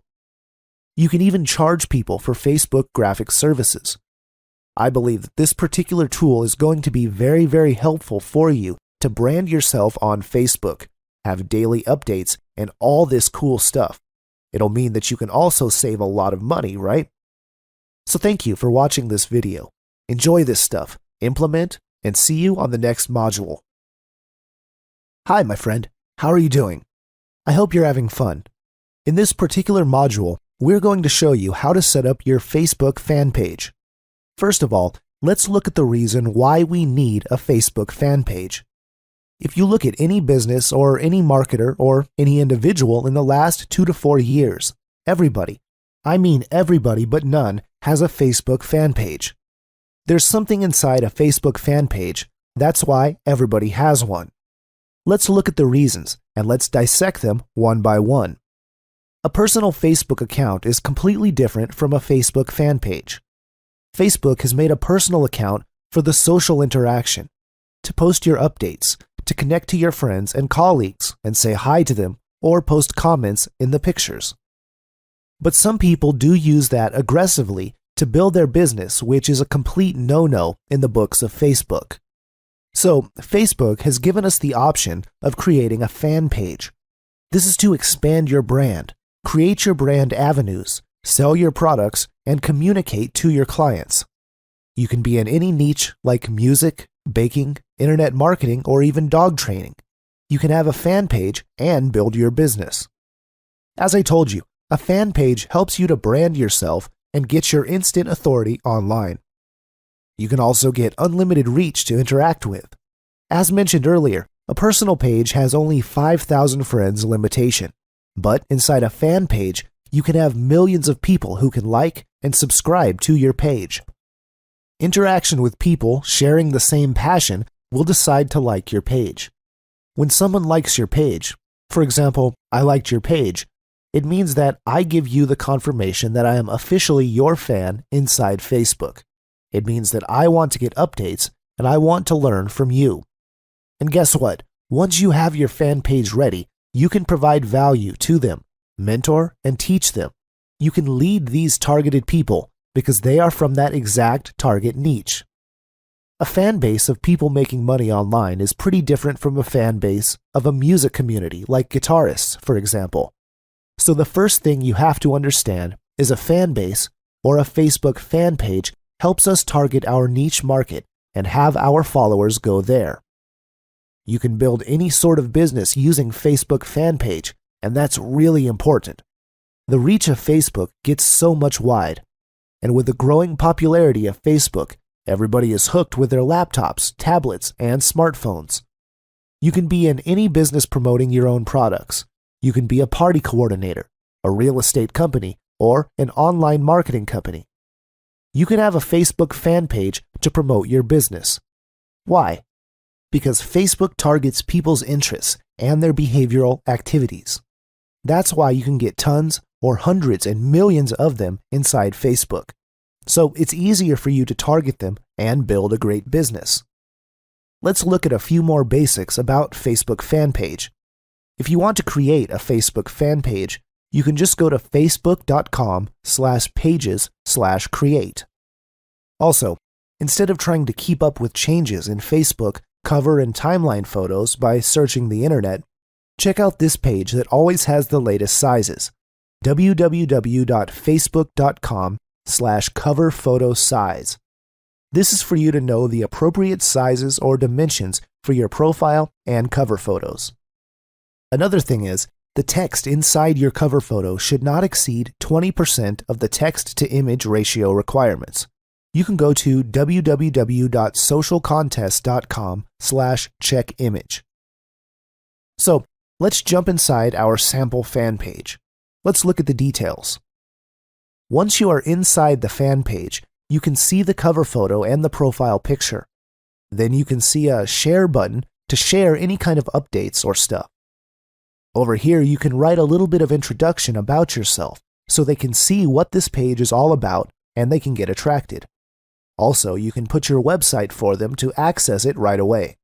You can even charge people for Facebook graphic services. I believe that this particular tool is going to be very, very helpful for you to to brand yourself on Facebook, have daily updates, and all this cool stuff. It'll mean that you can also save a lot of money, right? So thank you for watching this video. Enjoy this stuff, implement, and see you on the next module. Hi, my friend. How are you doing? I hope you're having fun. In this particular module, we're going to show you how to set up your Facebook fan page. First of all, let's look at the reason why we need a Facebook fan page. If you look at any business or any marketer or any individual in the last 2 to 4 years, everybody, I mean everybody but none, has a Facebook fan page. There's something inside a Facebook fan page. That's why everybody has one. Let's look at the reasons and let's dissect them one by one. A personal Facebook account is completely different from a Facebook fan page. Facebook has made a personal account for the social interaction, to post your updates, to connect to your friends and colleagues and say hi to them or post comments in the pictures. But some people do use that aggressively to build their business, which is a complete no-no in the books of Facebook. So, Facebook has given us the option of creating a fan page. This is to expand your brand, create your brand avenues, sell your products, and communicate to your clients. You can be in any niche like music, baking, internet marketing, or even dog training. You can have a fan page and build your business. As I told you, a fan page helps you to brand yourself and get your instant authority online. You can also get unlimited reach to interact with. As mentioned earlier, a personal page has only 5,000 friends limitation, but inside a fan page, you can have millions of people who can like and subscribe to your page. Interaction with people sharing the same passion will decide to like your page. When someone likes your page, for example, I liked your page, it means that I give you the confirmation that I am officially your fan inside Facebook. It means that I want to get updates and I want to learn from you. And guess what? Once you have your fan page ready, you can provide value to them, mentor, and teach them. You can lead these targeted people because they are from that exact target niche. A fan base of people making money online is pretty different from a fan base of a music community like guitarists, for example. So the first thing you have to understand is a fan base or a Facebook fan page helps us target our niche market and have our followers go there. You can build any sort of business using Facebook fan page, and that's really important. The reach of Facebook gets so much wide, and with the growing popularity of Facebook, everybody is hooked with their laptops, tablets, and smartphones. You can be in any business promoting your own products. You can be a party coordinator, a real estate company, or an online marketing company. You can have a Facebook fan page to promote your business. Why? Because Facebook targets people's interests and their behavioral activities. That's why you can get tons or hundreds and millions of them inside Facebook. So it's easier for you to target them and build a great business. Let's look at a few more basics about Facebook fan page. If you want to create a Facebook fan page, you can just go to facebook.com/pages/create. Also, instead of trying to keep up with changes in Facebook cover and timeline photos by searching the internet, check out this page that always has the latest sizes, www.facebook.com/cover-photo-size. This is for you to know the appropriate sizes or dimensions for your profile and cover photos. Another thing is, the text inside your cover photo should not exceed 20% of the text-to-image ratio requirements. You can go to www.socialcontest.com/checkimage. So, let's jump inside our sample fan page. Let's look at the details. Once you are inside the fan page, you can see the cover photo and the profile picture. Then you can see a share button to share any kind of updates or stuff. Over here, you can write a little bit of introduction about yourself so they can see what this page is all about and they can get attracted. Also, you can put your website for them to access it right away.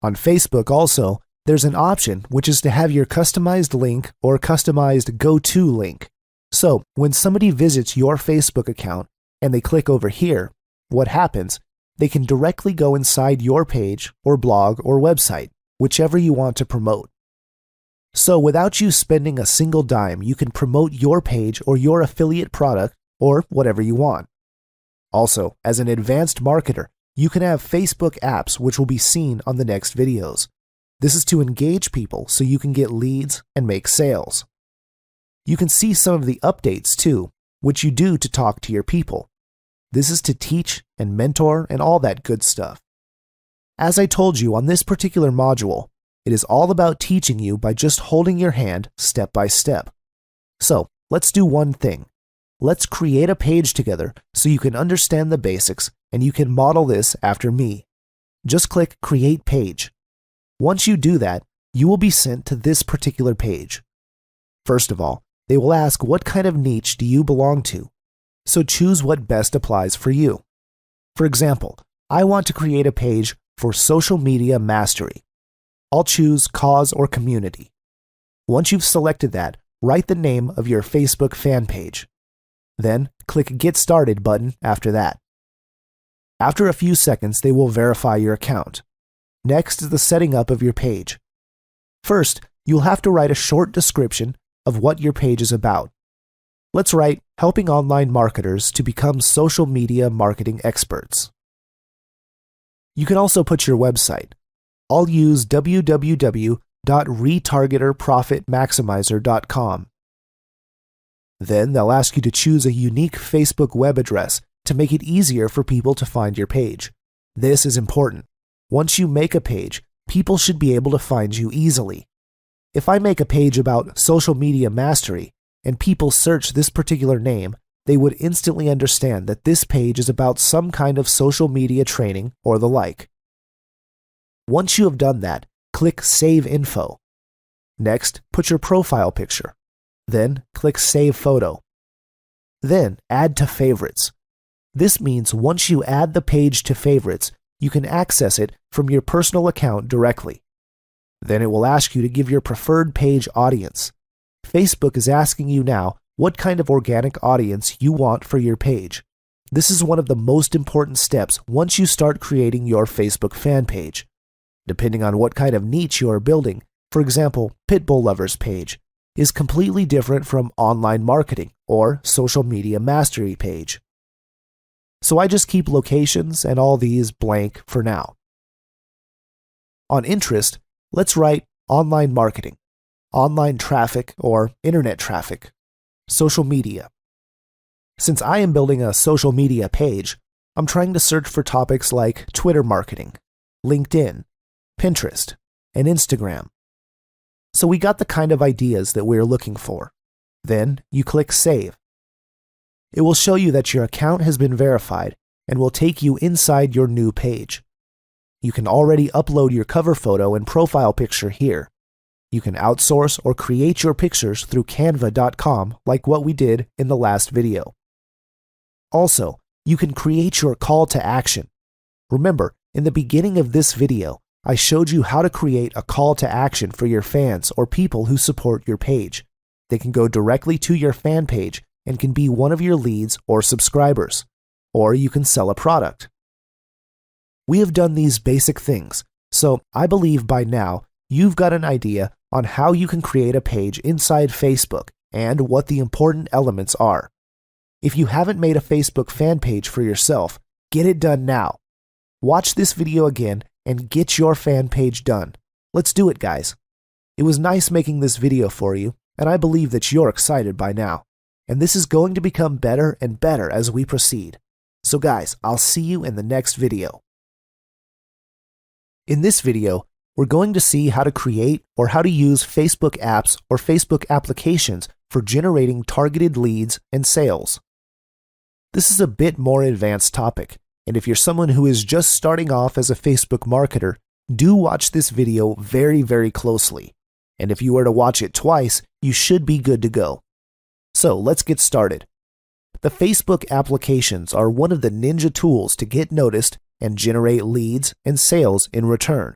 On Facebook also, there's an option which is to have your customized link or customized go-to link. So, when somebody visits your Facebook account and they click over here, what happens they can directly go inside your page or blog or website, whichever you want to promote. So without you spending a single dime, you can promote your page or your affiliate product or whatever you want. Also, as an advanced marketer, you can have Facebook apps which will be seen on the next videos. This is to engage people so you can get leads and make sales. You can see some of the updates too, which you do to talk to your people. This is to teach and mentor and all that good stuff. As I told you on this particular module, it is all about teaching you by just holding your hand step by step. So let's do one thing. Let's create a page together so you can understand the basics and you can model this after me. Just click Create Page. Once you do that, you will be sent to this particular page. First of all, they will ask what kind of niche do you belong to. So choose what best applies for you. For example, I want to create a page for social media mastery. I'll choose cause or community. Once you've selected that, write the name of your Facebook fan page. Then click Get Started button after that. After a few seconds, they will verify your account. Next is the setting up of your page. First, you'll have to write a short description of what your page is about. Let's write helping online marketers to become social media marketing experts. You can also put your website. I'll use www.retargeterprofitmaximizer.com. Then they'll ask you to choose a unique Facebook web address to make it easier for people to find your page. This is important. Once you make a page, people should be able to find you easily. If I make a page about social media mastery and people search this particular name, they would instantly understand that this page is about some kind of social media training or the like. Once you have done that, click Save Info. Next, put your profile picture. Then click Save Photo. Then add to favorites. This means once you add the page to favorites, you can access it from your personal account directly. Then it will ask you to give your preferred page audience. Facebook is asking you now what kind of organic audience you want for your page. This is one of the most important steps once you start creating your Facebook fan page. Depending on what kind of niche you are building, for example, Pitbull Lovers page, is completely different from online marketing or social media mastery page. So I just keep locations and all these blank for now. On interest, let's write online marketing, online traffic or internet traffic, social media. Since I am building a social media page, I'm trying to search for topics like Twitter marketing, LinkedIn, Pinterest, and Instagram. So we got the kind of ideas that we're looking for. Then you click Save. It will show you that your account has been verified and will take you inside your new page. You can already upload your cover photo and profile picture here. You can outsource or create your pictures through canva.com like what we did in the last video. Also, you can create your call to action. Remember, in the beginning of this video, I showed you how to create a call to action for your fans or people who support your page. They can go directly to your fan page and can be one of your leads or subscribers, or you can sell a product. We have done these basic things, so I believe by now you've got an idea on how you can create a page inside Facebook and what the important elements are. If you haven't made a Facebook fan page for yourself, get it done now. Watch this video again and get your fan page done. Let's do it, guys. It was nice making this video for you, and I believe that you're excited by now. And this is going to become better and better as we proceed. So guys, I'll see you in the next video. In this video, we're going to see how to create or how to use Facebook apps or Facebook applications for generating targeted leads and sales. This is a bit more advanced topic, and if you're someone who is just starting off as a Facebook marketer, do watch this video very, very closely. And if you were to watch it twice, you should be good to go. So let's get started. The Facebook applications are one of the ninja tools to get noticed and generate leads and sales in return.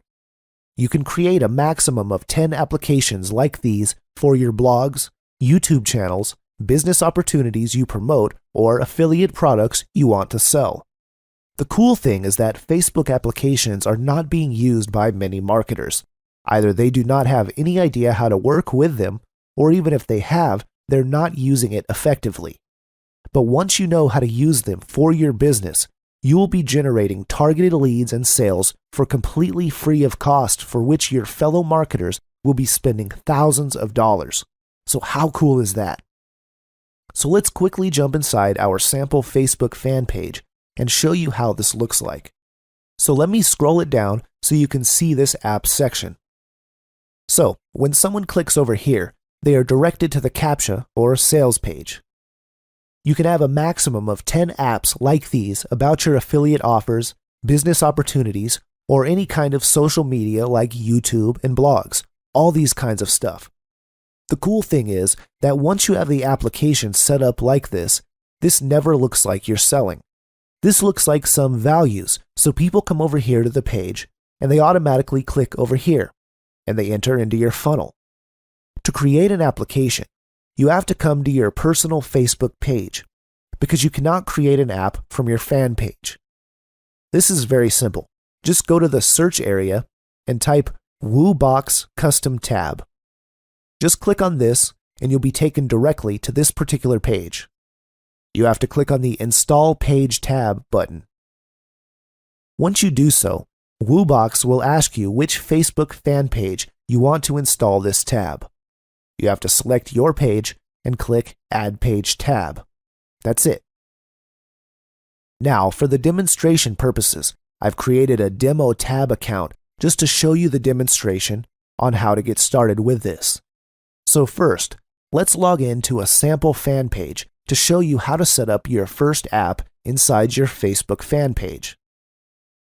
You can create a maximum of 10 applications like these for your blogs, YouTube channels, business opportunities you promote, or affiliate products you want to sell. The cool thing is that Facebook applications are not being used by many marketers. Either they do not have any idea how to work with them, or even if they have, they're not using it effectively. But once you know how to use them for your business, you will be generating targeted leads and sales for completely free of cost, for which your fellow marketers will be spending thousands of dollars. So how cool is that? So let's quickly jump inside our sample Facebook fan page and show you how this looks like. So let me scroll it down so you can see this app section. So when someone clicks over here, they are directed to the CAPTCHA or sales page. You can have a maximum of 10 apps like these about your affiliate offers, business opportunities, or any kind of social media like YouTube and blogs, all these kinds of stuff. The cool thing is that once you have the application set up like this never looks like you're selling. This looks like some values, so people come over here to the page and they automatically click over here and they enter into your funnel. To create an application, you have to come to your personal Facebook page because you cannot create an app from your fan page. This is very simple. Just go to the search area and type Woobox Custom Tab. Just click on this and you'll be taken directly to this particular page. You have to click on the Install Page tab button. Once you do so, Woobox will ask you which Facebook fan page you want to install this tab. You have to select your page and click Add Page tab. That's it. Now, for the demonstration purposes, I've created a demo tab account just to show you the demonstration on how to get started with this. So first, let's log in to a sample fan page to show you how to set up your first app inside your Facebook fan page.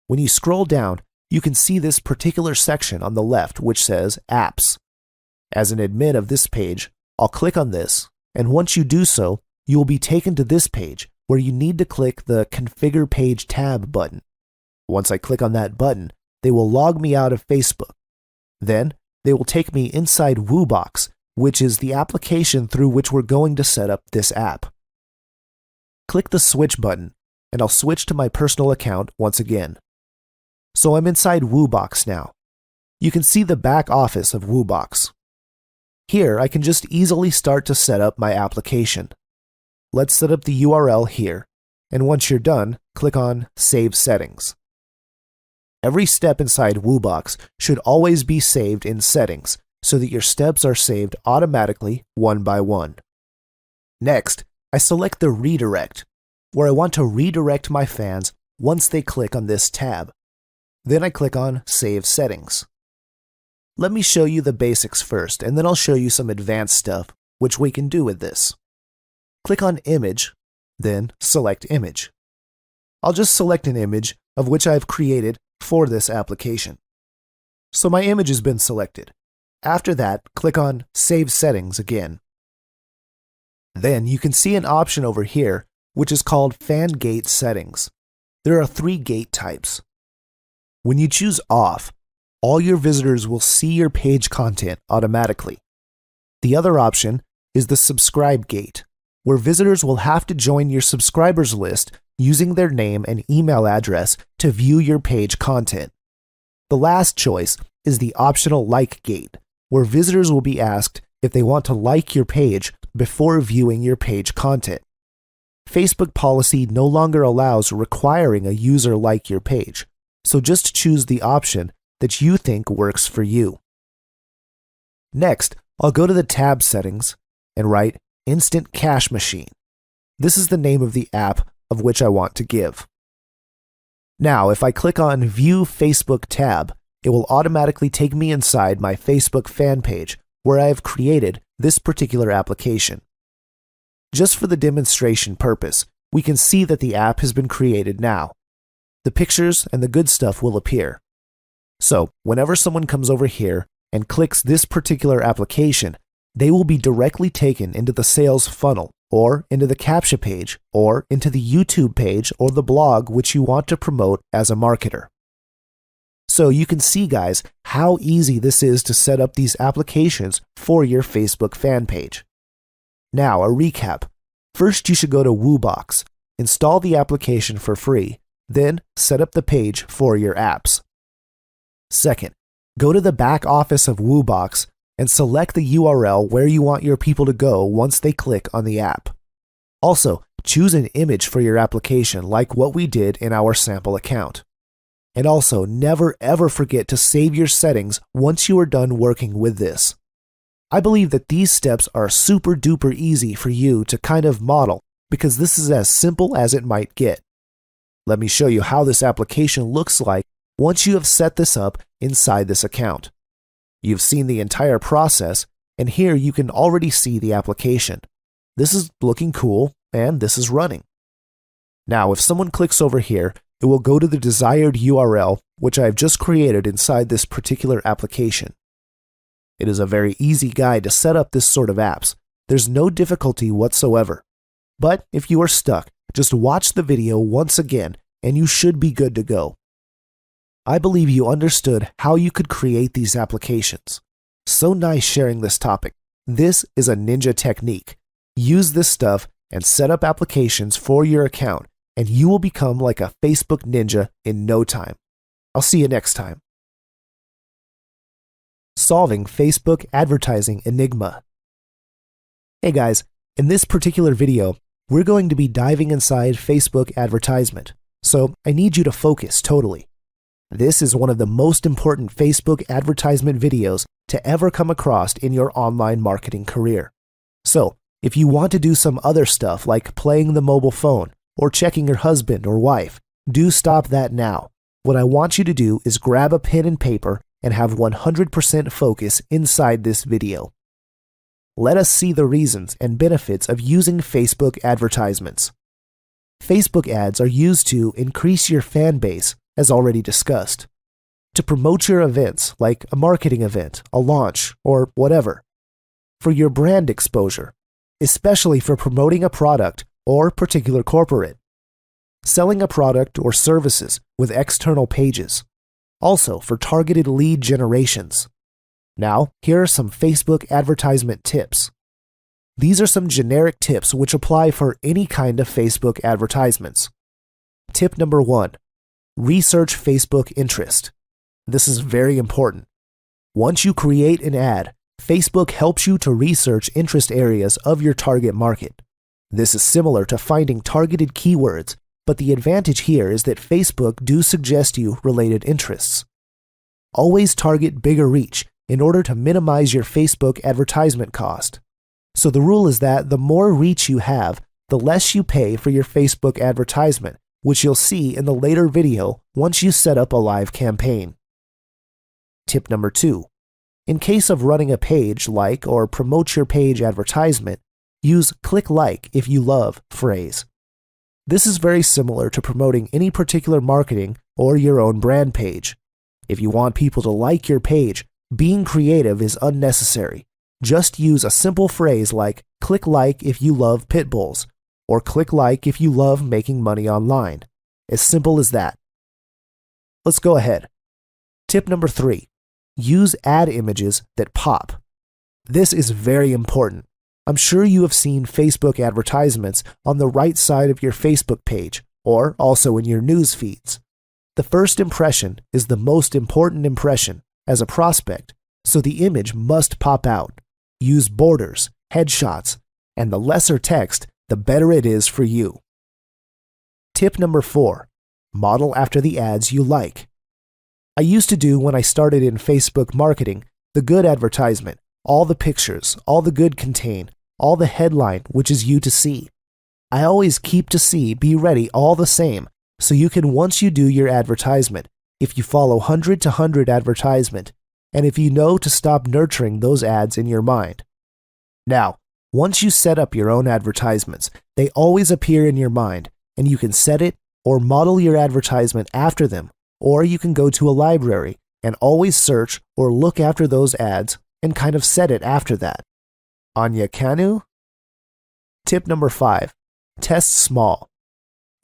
When you scroll down, you can see this particular section on the left which says Apps. As an admin of this page, I'll click on this, and once you do so, you will be taken to this page where you need to click the Configure Page tab button. Once I click on that button, they will log me out of Facebook. Then, they will take me inside Woobox, which is the application through which we're going to set up this app. Click the Switch button, and I'll switch to my personal account once again. So I'm inside Woobox now. You can see the back office of Woobox. Here, I can just easily start to set up my application. Let's set up the URL here, and once you're done, click on Save Settings. Every step inside Woobox should always be saved in Settings so that your steps are saved automatically one by one. Next, I select the Redirect, where I want to redirect my fans once they click on this tab. Then I click on Save Settings. Let me show you the basics first, and then I'll show you some advanced stuff which we can do with this. Click on Image, then select Image. I'll just select an image of which I've created for this application. So my image has been selected. After that, click on Save Settings again. Then you can see an option over here which is called Fan Gate Settings. There are 3 gate types. When you choose Off, all your visitors will see your page content automatically. The other option is the Subscribe Gate, where visitors will have to join your subscribers list using their name and email address to view your page content. The last choice is the optional Like Gate, where visitors will be asked if they want to like your page before viewing your page content. Facebook policy no longer allows requiring a user like your page, so just choose the option that you think works for you. Next, I'll go to the tab settings and write Instant Cash Machine. This is the name of the app of which I want to give. Now, if I click on View Facebook tab, it will automatically take me inside my Facebook fan page where I have created this particular application. Just for the demonstration purpose, we can see that the app has been created now. The pictures and the good stuff will appear. So, whenever someone comes over here and clicks this particular application, they will be directly taken into the sales funnel, or into the CAPTCHA page, or into the YouTube page or the blog which you want to promote as a marketer. So you can see, guys, how easy this is to set up these applications for your Facebook fan page. Now, a recap. First, you should go to Woobox, install the application for free, Then set up the page for your apps. Second, go to the back office of WooBox and select the URL where you want your people to go once they click on the app. Also, choose an image for your application like what we did in our sample account. And also, never ever forget to save your settings once you are done working with this. I believe that these steps are super duper easy for you to kind of model because this is as simple as it might get. Let me show you how this application looks like once you have set this up inside this account. You've seen the entire process, and here you can already see the application. This is looking cool, and this is running. Now, if someone clicks over here, it will go to the desired URL, which I have just created inside this particular application. It is a very easy guide to set up this sort of apps. There's no difficulty whatsoever. But if you are stuck, just watch the video once again, and you should be good to go. I believe you understood how you could create these applications. So nice sharing this topic. This is a ninja technique. Use this stuff and set up applications for your account, and you will become like a Facebook ninja in no time. I'll see you next time. Solving Facebook advertising enigma. Hey guys, in this particular video, we're going to be diving inside Facebook advertisement, so I need you to focus totally. This is one of the most important Facebook advertisement videos to ever come across in your online marketing career. So, if you want to do some other stuff like playing the mobile phone or checking your husband or wife, do stop that now. What I want you to do is grab a pen and paper and have 100% focus inside this video. Let us see the reasons and benefits of using Facebook advertisements. Facebook ads are used to increase your fan base, as already discussed, to promote your events like a marketing event, a launch, or whatever, for your brand exposure, especially for promoting a product or particular corporate, selling a product or services with external pages, also for targeted lead generations. Now, here are some Facebook advertisement tips. These are some generic tips which apply for any kind of Facebook advertisements. Tip number 1. Research Facebook interest. This is very important. Once you create an ad, Facebook helps you to research interest areas of your target market. This is similar to finding targeted keywords, but the advantage here is that Facebook do suggest you related interests. Always target bigger reach in order to minimize your Facebook advertisement cost. So the rule is that the more reach you have, the less you pay for your Facebook advertisement, which you'll see in the later video once you set up a live campaign. Tip number 2. In case of running a page like or promote your page advertisement, use "click like if you love" phrase. This is very similar to promoting any particular marketing or your own brand page. If you want people to like your page, being creative is unnecessary. Just use a simple phrase like "click like if you love pit bulls," or "click like if you love making money online." As simple as that. Let's go ahead. Tip number 3. Use ad images that pop. This is very important. I'm sure you have seen Facebook advertisements on the right side of your Facebook page, or also in your news feeds. The first impression is the most important impression as a prospect, so the image must pop out. Use borders, headshots, and the lesser text, the better it is for you. Tip number 4. Model after the ads you like. I used to do when I started in Facebook marketing, the good advertisement, all the pictures, all the good contain, all the headline, which is you to see. I always keep to see, be ready all the same, so you can once you do your advertisement, if you follow 100 to 100 advertisement, and if you know to stop nurturing those ads in your mind. Now, once you set up your own advertisements, they always appear in your mind, and you can set it or model your advertisement after them, or you can go to a library and always search or look after those ads and kind of set it after that. Anya Kanu? Tip number 5. Test small.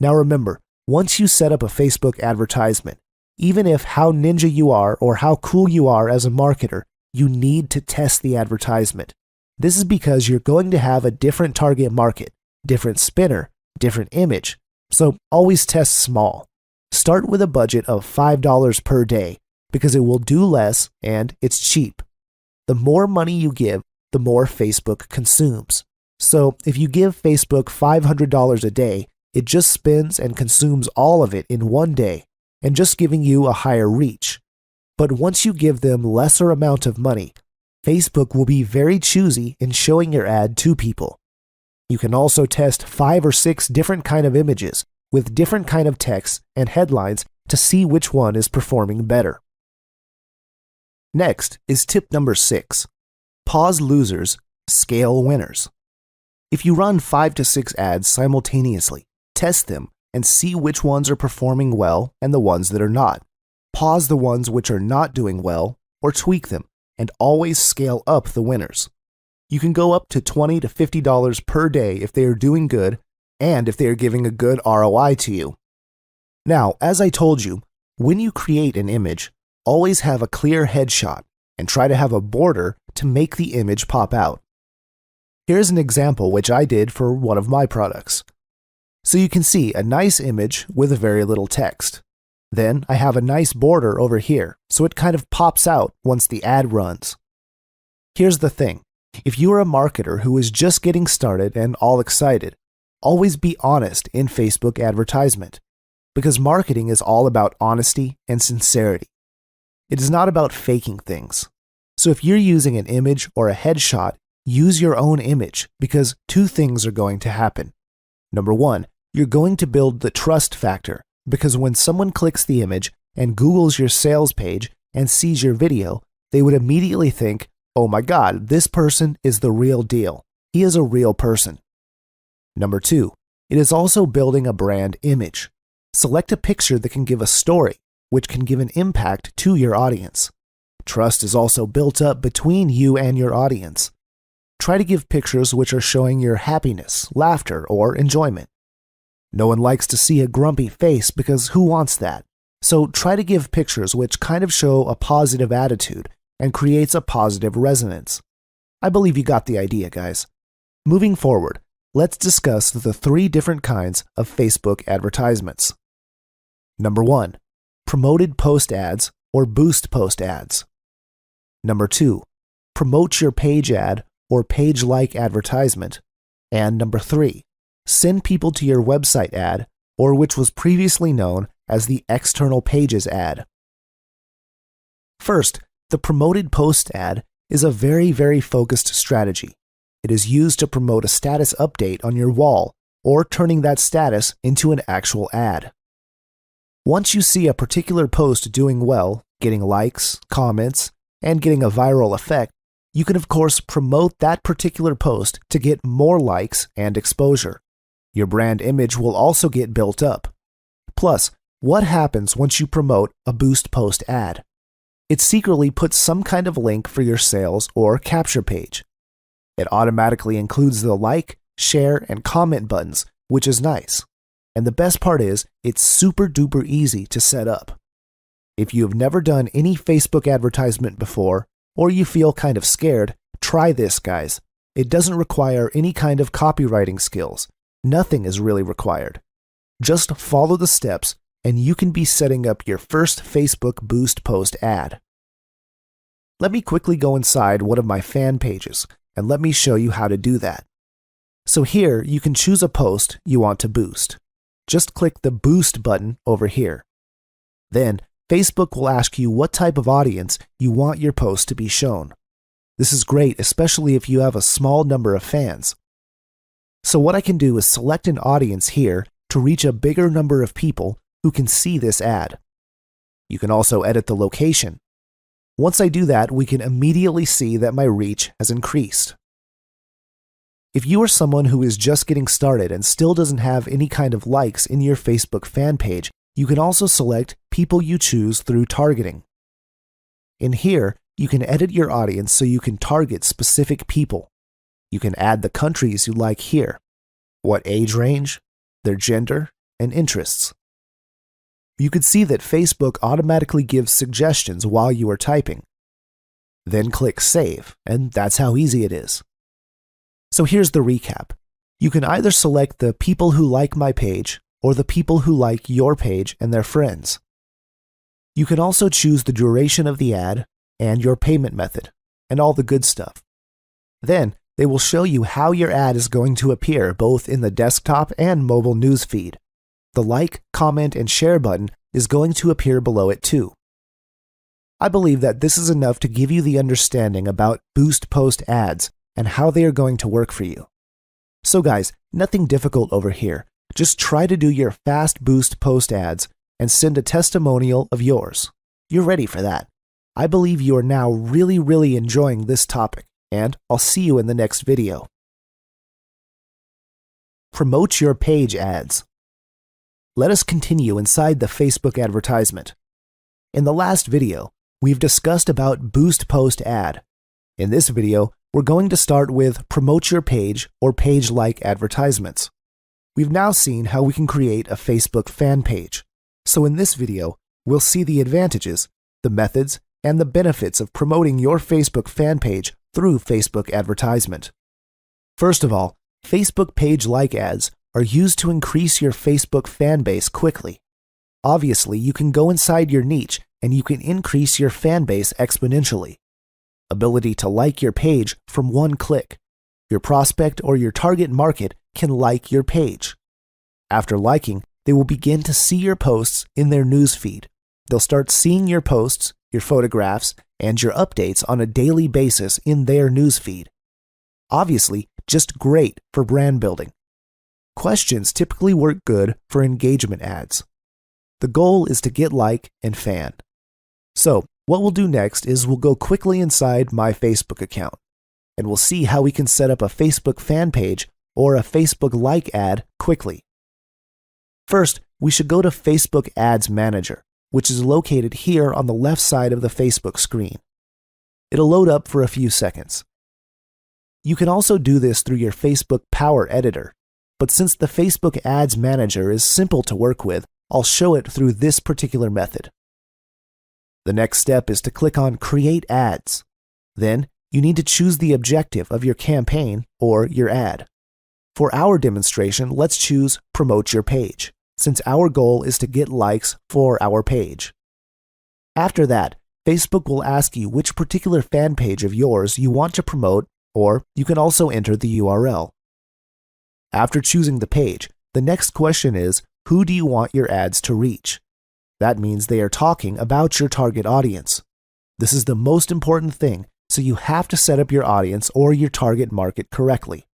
Now remember, once you set up a Facebook advertisement, even if how ninja you are or how cool you are as a marketer, you need to test the advertisement. This is because you're going to have a different target market, different spinner, different image, so always test small. Start with a budget of $5 per day because it will do less and it's cheap. The more money you give, the more Facebook consumes. So if you give Facebook $500 a day, it just spends and consumes all of it in one day and just giving you a higher reach. But once you give them lesser amount of money, Facebook will be very choosy in showing your ad to people. You can also test 5 or 6 different kind of images with different kind of text and headlines to see which one is performing better. Next is tip number 6. Pause losers, scale winners. If you run 5 to 6 ads simultaneously, test them and see which ones are performing well and the ones that are not. Pause the ones which are not doing well or tweak them and always scale up the winners. You can go up to $20 to $50 per day if they are doing good and if they are giving a good ROI to you. Now, as I told you, when you create an image, always have a clear headshot and try to have a border to make the image pop out. Here's an example which I did for one of my products. So you can see a nice image with very little text. Then I have a nice border over here, so it kind of pops out once the ad runs. Here's the thing. If you are a marketer who is just getting started and all excited, always be honest in Facebook advertisement, because marketing is all about honesty and sincerity. It is not about faking things. So if you're using an image or a headshot, use your own image because 2 things are going to happen. Number 1, you're going to build the trust factor because when someone clicks the image and Googles your sales page and sees your video, they would immediately think, oh my God, this person is the real deal. He is a real person. Number 2, it is also building a brand image. Select a picture that can give a story, which can give an impact to your audience. Trust is also built up between you and your audience. Try to give pictures which are showing your happiness, laughter, or enjoyment. No one likes to see a grumpy face because who wants that? So try to give pictures which kind of show a positive attitude and creates a positive resonance. I believe you got the idea, guys. Moving forward, let's discuss the 3 different kinds of Facebook advertisements. Number 1, promoted post ads or boost post ads. Number 2, promote your page ad or page-like advertisement. And number 3, send people to your website ad, or which was previously known as the external pages ad. First, the promoted post ad is a very focused strategy. It is used to promote a status update on your wall or turning that status into an actual ad. Once you see a particular post doing well, getting likes, comments, and getting a viral effect, you can of course promote that particular post to get more likes and exposure. Your brand image will also get built up. Plus, what happens once you promote a boost post ad? It secretly puts some kind of link for your sales or capture page. It automatically includes the like, share, and comment buttons, which is nice. And the best part is, it's super duper easy to set up. If you have never done any Facebook advertisement before, or you feel kind of scared, try this, guys. It doesn't require any kind of copywriting skills. Nothing is really required. Just follow the steps and you can be setting up your first Facebook boost post ad. Let me quickly go inside one of my fan pages and let me show you how to do that. So here you can choose a post you want to boost. Just click the boost button over here. Then Facebook will ask you what type of audience you want your post to be shown. This is great, especially if you have a small number of fans. So what I can do is select an audience here to reach a bigger number of people who can see this ad. You can also edit the location. Once I do that, we can immediately see that my reach has increased. If you are someone who is just getting started and still doesn't have any kind of likes in your Facebook fan page, you can also select people you choose through targeting. In here, you can edit your audience so you can target specific people. You can add the countries you like here, what age range, their gender, and interests. You can see that Facebook automatically gives suggestions while you are typing. Then click Save, and that's how easy it is. So here's the recap. You can either select the people who like my page or the people who like your page and their friends. You can also choose the duration of the ad and your payment method, and all the good stuff. Then, they will show you how your ad is going to appear both in the desktop and mobile newsfeed. The like, comment, and share button is going to appear below it too. I believe that this is enough to give you the understanding about Boost Post ads and how they are going to work for you. So guys, nothing difficult over here. Just try to do your fast Boost Post ads and send a testimonial of yours. You're ready for that. I believe you are now really enjoying this topic, and I'll see you in the next video. Promote your page ads. Let us continue inside the Facebook advertisement. In the last video, we've discussed about Boost Post ad. In this video, we're going to start with Promote Your Page or Page-like advertisements. We've now seen how we can create a Facebook fan page. So in this video, we'll see the advantages, the methods, and the benefits of promoting your Facebook fan page through Facebook advertisement. First of all, Facebook page-like ads are used to increase your Facebook fan base quickly. Obviously, you can go inside your niche and you can increase your fan base exponentially. Ability to like your page from one click. Your prospect or your target market can like your page. After liking, they will begin to see your posts in their newsfeed. They'll start seeing your posts, your photographs, and your updates on a daily basis in their newsfeed. Obviously, just great for brand building. Questions typically work good for engagement ads. The goal is to get like and fan. So, what we'll do next is we'll go quickly inside my Facebook account, and we'll see how we can set up a Facebook fan page or a Facebook like ad quickly. First, we should go to Facebook Ads Manager, which is located here on the left side of the Facebook screen. It'll load up for a few seconds. You can also do this through your Facebook Power Editor, but since the Facebook Ads Manager is simple to work with, I'll show it through this particular method. The next step is to click on Create Ads. Then, you need to choose the objective of your campaign or your ad. For our demonstration, let's choose Promote Your Page, since our goal is to get likes for our page. After that, Facebook will ask you which particular fan page of yours you want to promote, or you can also enter the URL. After choosing the page, the next question is, who do you want your ads to reach? That means they are talking about your target audience. This is the most important thing, so you have to set up your audience or your target market correctly.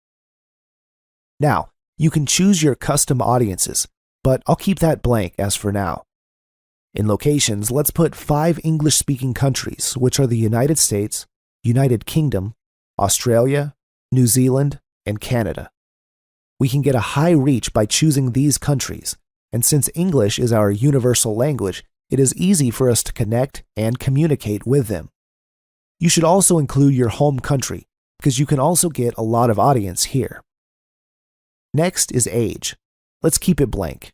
Now, you can choose your custom audiences, but I'll keep that blank as for now. In locations, let's put 5 English-speaking countries, which are the United States, United Kingdom, Australia, New Zealand, and Canada. We can get a high reach by choosing these countries, and since English is our universal language, it is easy for us to connect and communicate with them. You should also include your home country, because you can also get a lot of audience here. Next is age. Let's keep it blank.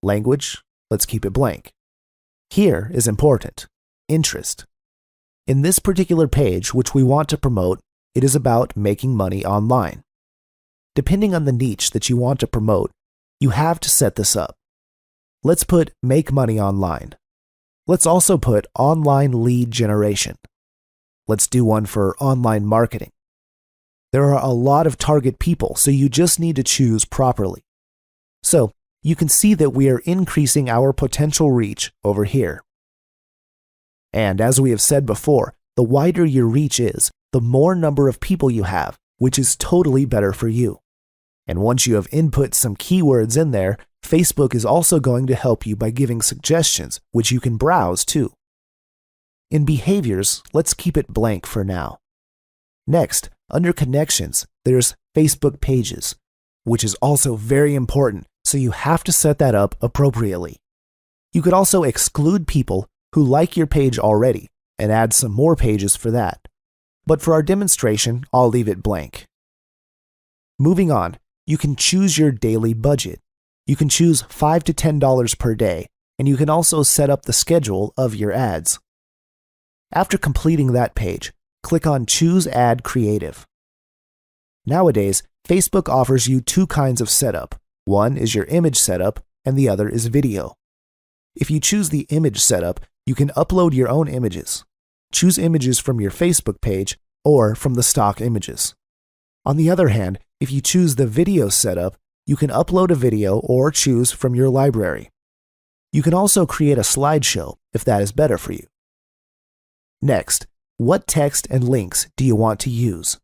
Language, let's keep it blank. Here is important. Interest. In this particular page, which we want to promote, it is about making money online. Depending on the niche that you want to promote, you have to set this up. Let's put Make Money Online. Let's also put Online Lead Generation. Let's do one for Online Marketing. There are a lot of target people, so you just need to choose properly. So, you can see that we are increasing our potential reach over here. And as we have said before, the wider your reach is, the more number of people you have, which is totally better for you. And once you have input some keywords in there, Facebook is also going to help you by giving suggestions, which you can browse too. In behaviors, let's keep it blank for now. Next, under connections, there's Facebook Pages, which is also very important, so you have to set that up appropriately. You could also exclude people who like your page already and add some more pages for that. But for our demonstration, I'll leave it blank. Moving on, you can choose your daily budget. You can choose $5 to $10 per day, and you can also set up the schedule of your ads. After completing that page, click on Choose Ad Creative. Nowadays, Facebook offers you 2 kinds of setup. One is your image setup, and the other is video. If you choose the image setup, you can upload your own images. Choose images from your Facebook page or from the stock images. On the other hand, if you choose the video setup, you can upload a video or choose from your library. You can also create a slideshow if that is better for you. Next, what text and links do you want to use?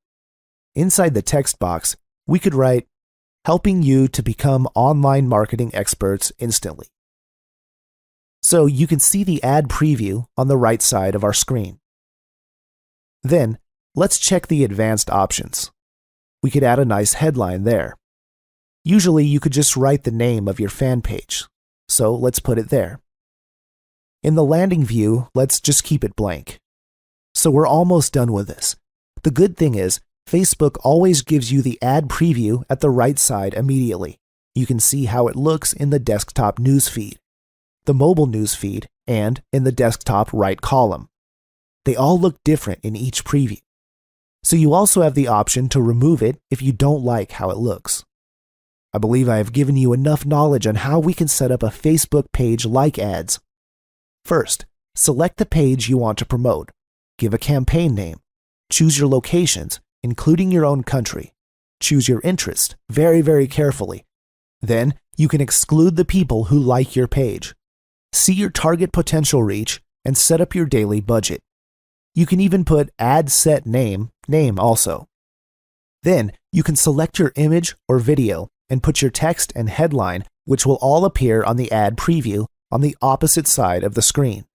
Inside the text box, we could write, "Helping you to become online marketing experts instantly." So you can see the ad preview on the right side of our screen. Then, let's check the advanced options. We could add a nice headline there. Usually you could just write the name of your fan page, so let's put it there. In the landing view, let's just keep it blank. So we're almost done with this. The good thing is, Facebook always gives you the ad preview at the right side immediately. You can see how it looks in the desktop newsfeed, the mobile newsfeed, and in the desktop right column. They all look different in each preview. So you also have the option to remove it if you don't like how it looks. I believe I have given you enough knowledge on how we can set up a Facebook page like ads. First, select the page you want to promote. Give a campaign name. Choose your locations, including your own country. Choose your interest very, very carefully. Then, you can exclude the people who like your page. See your target potential reach and set up your daily budget. You can even put ad set name also. Then, you can select your image or video and put your text and headline, which will all appear on the ad preview on the opposite side of the screen.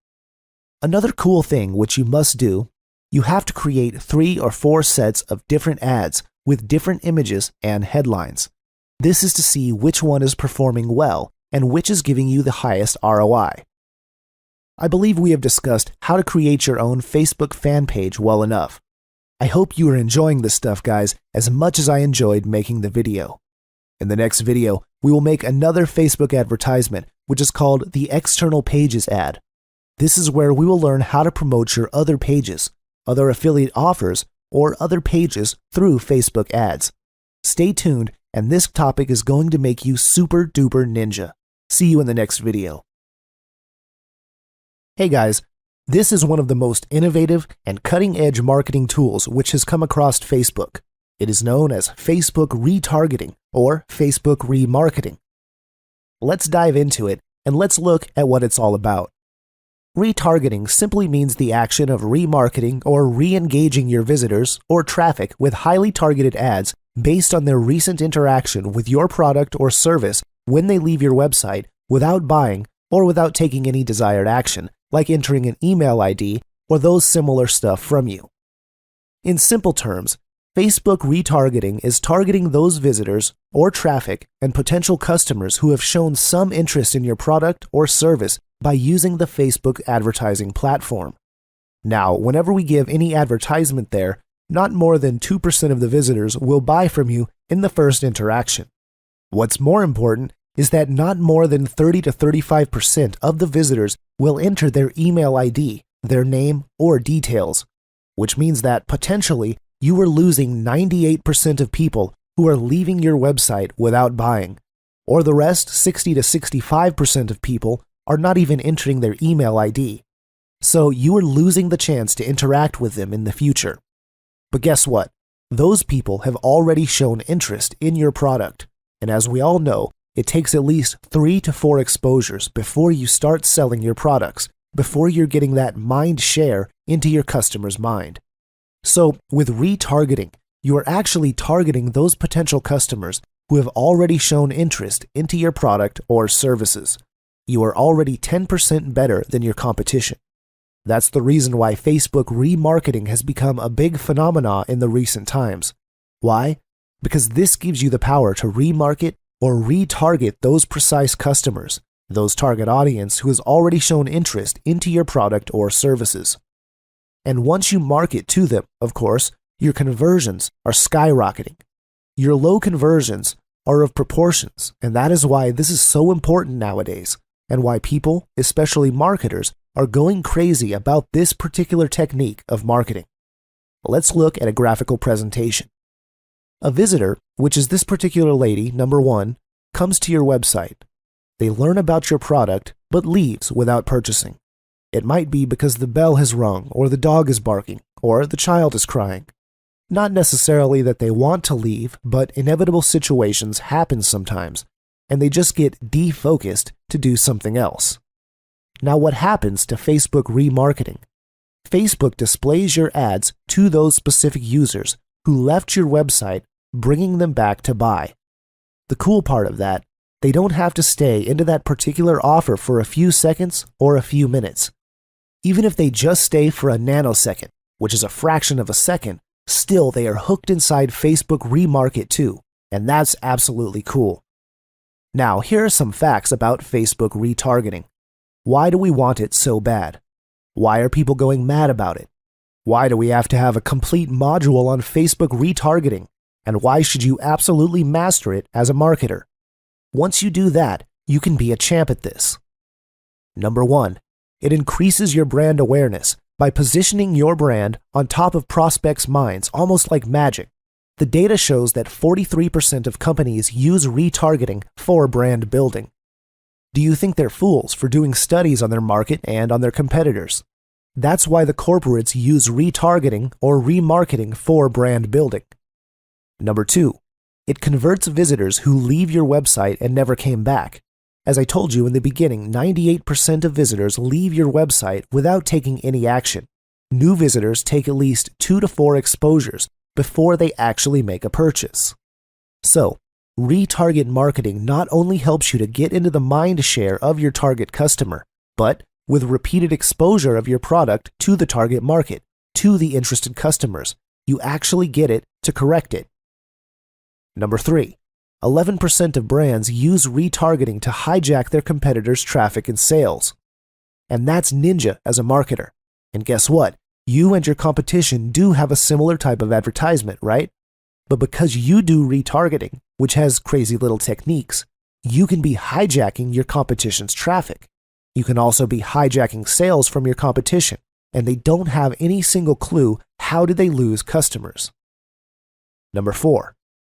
Another cool thing which you must do, you have to create 3 or 4 sets of different ads with different images and headlines. This is to see which one is performing well and which is giving you the highest ROI. I believe we have discussed how to create your own Facebook fan page well enough. I hope you are enjoying this stuff, guys, as much as I enjoyed making the video. In the next video, we will make another Facebook advertisement, which is called the External Pages ad. This is where we will learn how to promote your other pages, other affiliate offers, or other pages through Facebook ads. Stay tuned, and this topic is going to make you super duper ninja. See you in the next video. Hey guys, this is one of the most innovative and cutting-edge marketing tools which has come across Facebook. It is known as Facebook retargeting or Facebook remarketing. Let's dive into it and let's look at what it's all about. Retargeting simply means the action of remarketing or re-engaging your visitors or traffic with highly targeted ads based on their recent interaction with your product or service when they leave your website without buying or without taking any desired action, like entering an email ID or those similar stuff from you. In simple terms, Facebook retargeting is targeting those visitors or traffic and potential customers who have shown some interest in your product or service by using the Facebook advertising platform. Now, whenever we give any advertisement there, not more than 2% of the visitors will buy from you in the first interaction. What's more important is that not more than 30 to 35% of the visitors will enter their email ID, their name, or details, which means that potentially you are losing 98% of people who are leaving your website without buying, or the rest 60 to 65% of people are not even entering their email ID. So you are losing the chance to interact with them in the future. But guess what? Those people have already shown interest in your product, and as we all know, it takes at least 3 to 4 exposures before you start selling your products, before you're getting that mind share into your customer's mind. So with retargeting, you are actually targeting those potential customers who have already shown interest into your product or services. You are already 10% better than your competition. That's the reason why Facebook remarketing has become a big phenomenon in the recent times. Why? Because this gives you the power to remarket or retarget those precise customers, those target audience who has already shown interest into your product or services. And once you market to them, of course, your conversions are skyrocketing. Your low conversions are of proportions, and that is why this is so important nowadays, and why people, especially marketers, are going crazy about this particular technique of marketing. Let's look at a graphical presentation. A visitor, which is this particular lady, number 1, comes to your website. They learn about your product but leaves without purchasing. It might be because the bell has rung, or the dog is barking, or the child is crying. Not necessarily that they want to leave, but inevitable situations happen sometimes, and they just get defocused to do something else. Now, what happens to Facebook remarketing? Facebook displays your ads to those specific users who left your website, bringing them back to buy. The cool part of that, they don't have to stay into that particular offer for a few seconds or a few minutes. Even if they just stay for a nanosecond, which is a fraction of a second, still they are hooked inside Facebook Remarket too, and that's absolutely cool. Now, here are some facts about Facebook retargeting. Why do we want it so bad? Why are people going mad about it? Why do we have to have a complete module on Facebook retargeting? And why should you absolutely master it as a marketer? Once you do that, you can be a champ at this. Number 1, it increases your brand awareness by positioning your brand on top of prospects' minds, almost like magic. The data shows that 43% of companies use retargeting for brand building. Do you think they're fools for doing studies on their market and on their competitors? That's why the corporates use retargeting or remarketing for brand building. Number 2, it converts visitors who leave your website and never came back. As I told you in the beginning, 98% of visitors leave your website without taking any action. New visitors take at least 2 to 4 exposures before they actually make a purchase. So, retarget marketing not only helps you to get into the mind share of your target customer, but with repeated exposure of your product to the target market, to the interested customers, you actually get it to correct it. Number 3, 11% of brands use retargeting to hijack their competitors' traffic and sales. And that's ninja as a marketer. And guess what? You and your competition do have a similar type of advertisement, right? But because you do retargeting, which has crazy little techniques, you can be hijacking your competition's traffic. You can also be hijacking sales from your competition, and they don't have any single clue how did they lose customers. Number 4,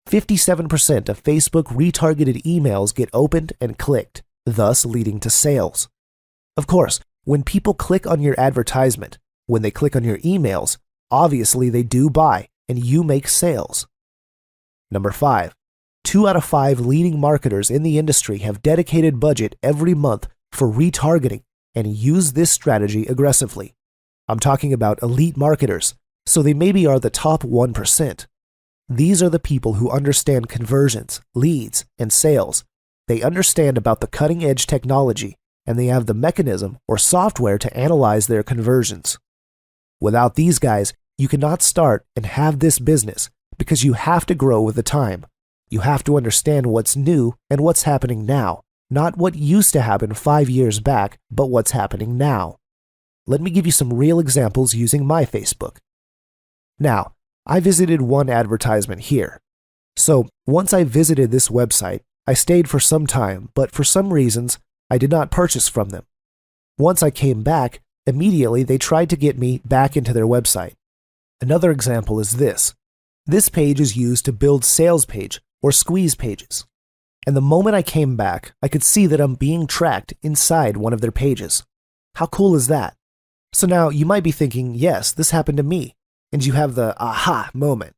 57% of Facebook retargeted emails get opened and clicked, thus leading to sales. Of course, when people click on your advertisement, when they click on your emails, obviously they do buy and you make sales. Number 5, 2 out of 5 leading marketers in the industry have dedicated budget every month for retargeting and use this strategy aggressively. I'm talking about elite marketers, so they maybe are the top 1%. These are the people who understand conversions, leads, and sales. They understand about the cutting-edge technology, and they have the mechanism or software to analyze their conversions. Without these guys, you cannot start and have this business because you have to grow with the time. You have to understand what's new and what's happening now, not what used to happen 5 years back, but what's happening now. Let me give you some real examples using my Facebook. Now, I visited one advertisement here. So once I visited this website, I stayed for some time, but for some reasons, I did not purchase from them. Once I came back, immediately they tried to get me back into their website. Another example is this. This page is used to build sales page or squeeze pages. And the moment I came back, I could see that I'm being tracked inside one of their pages. How cool is that? So now you might be thinking, yes, this happened to me. And you have the aha moment.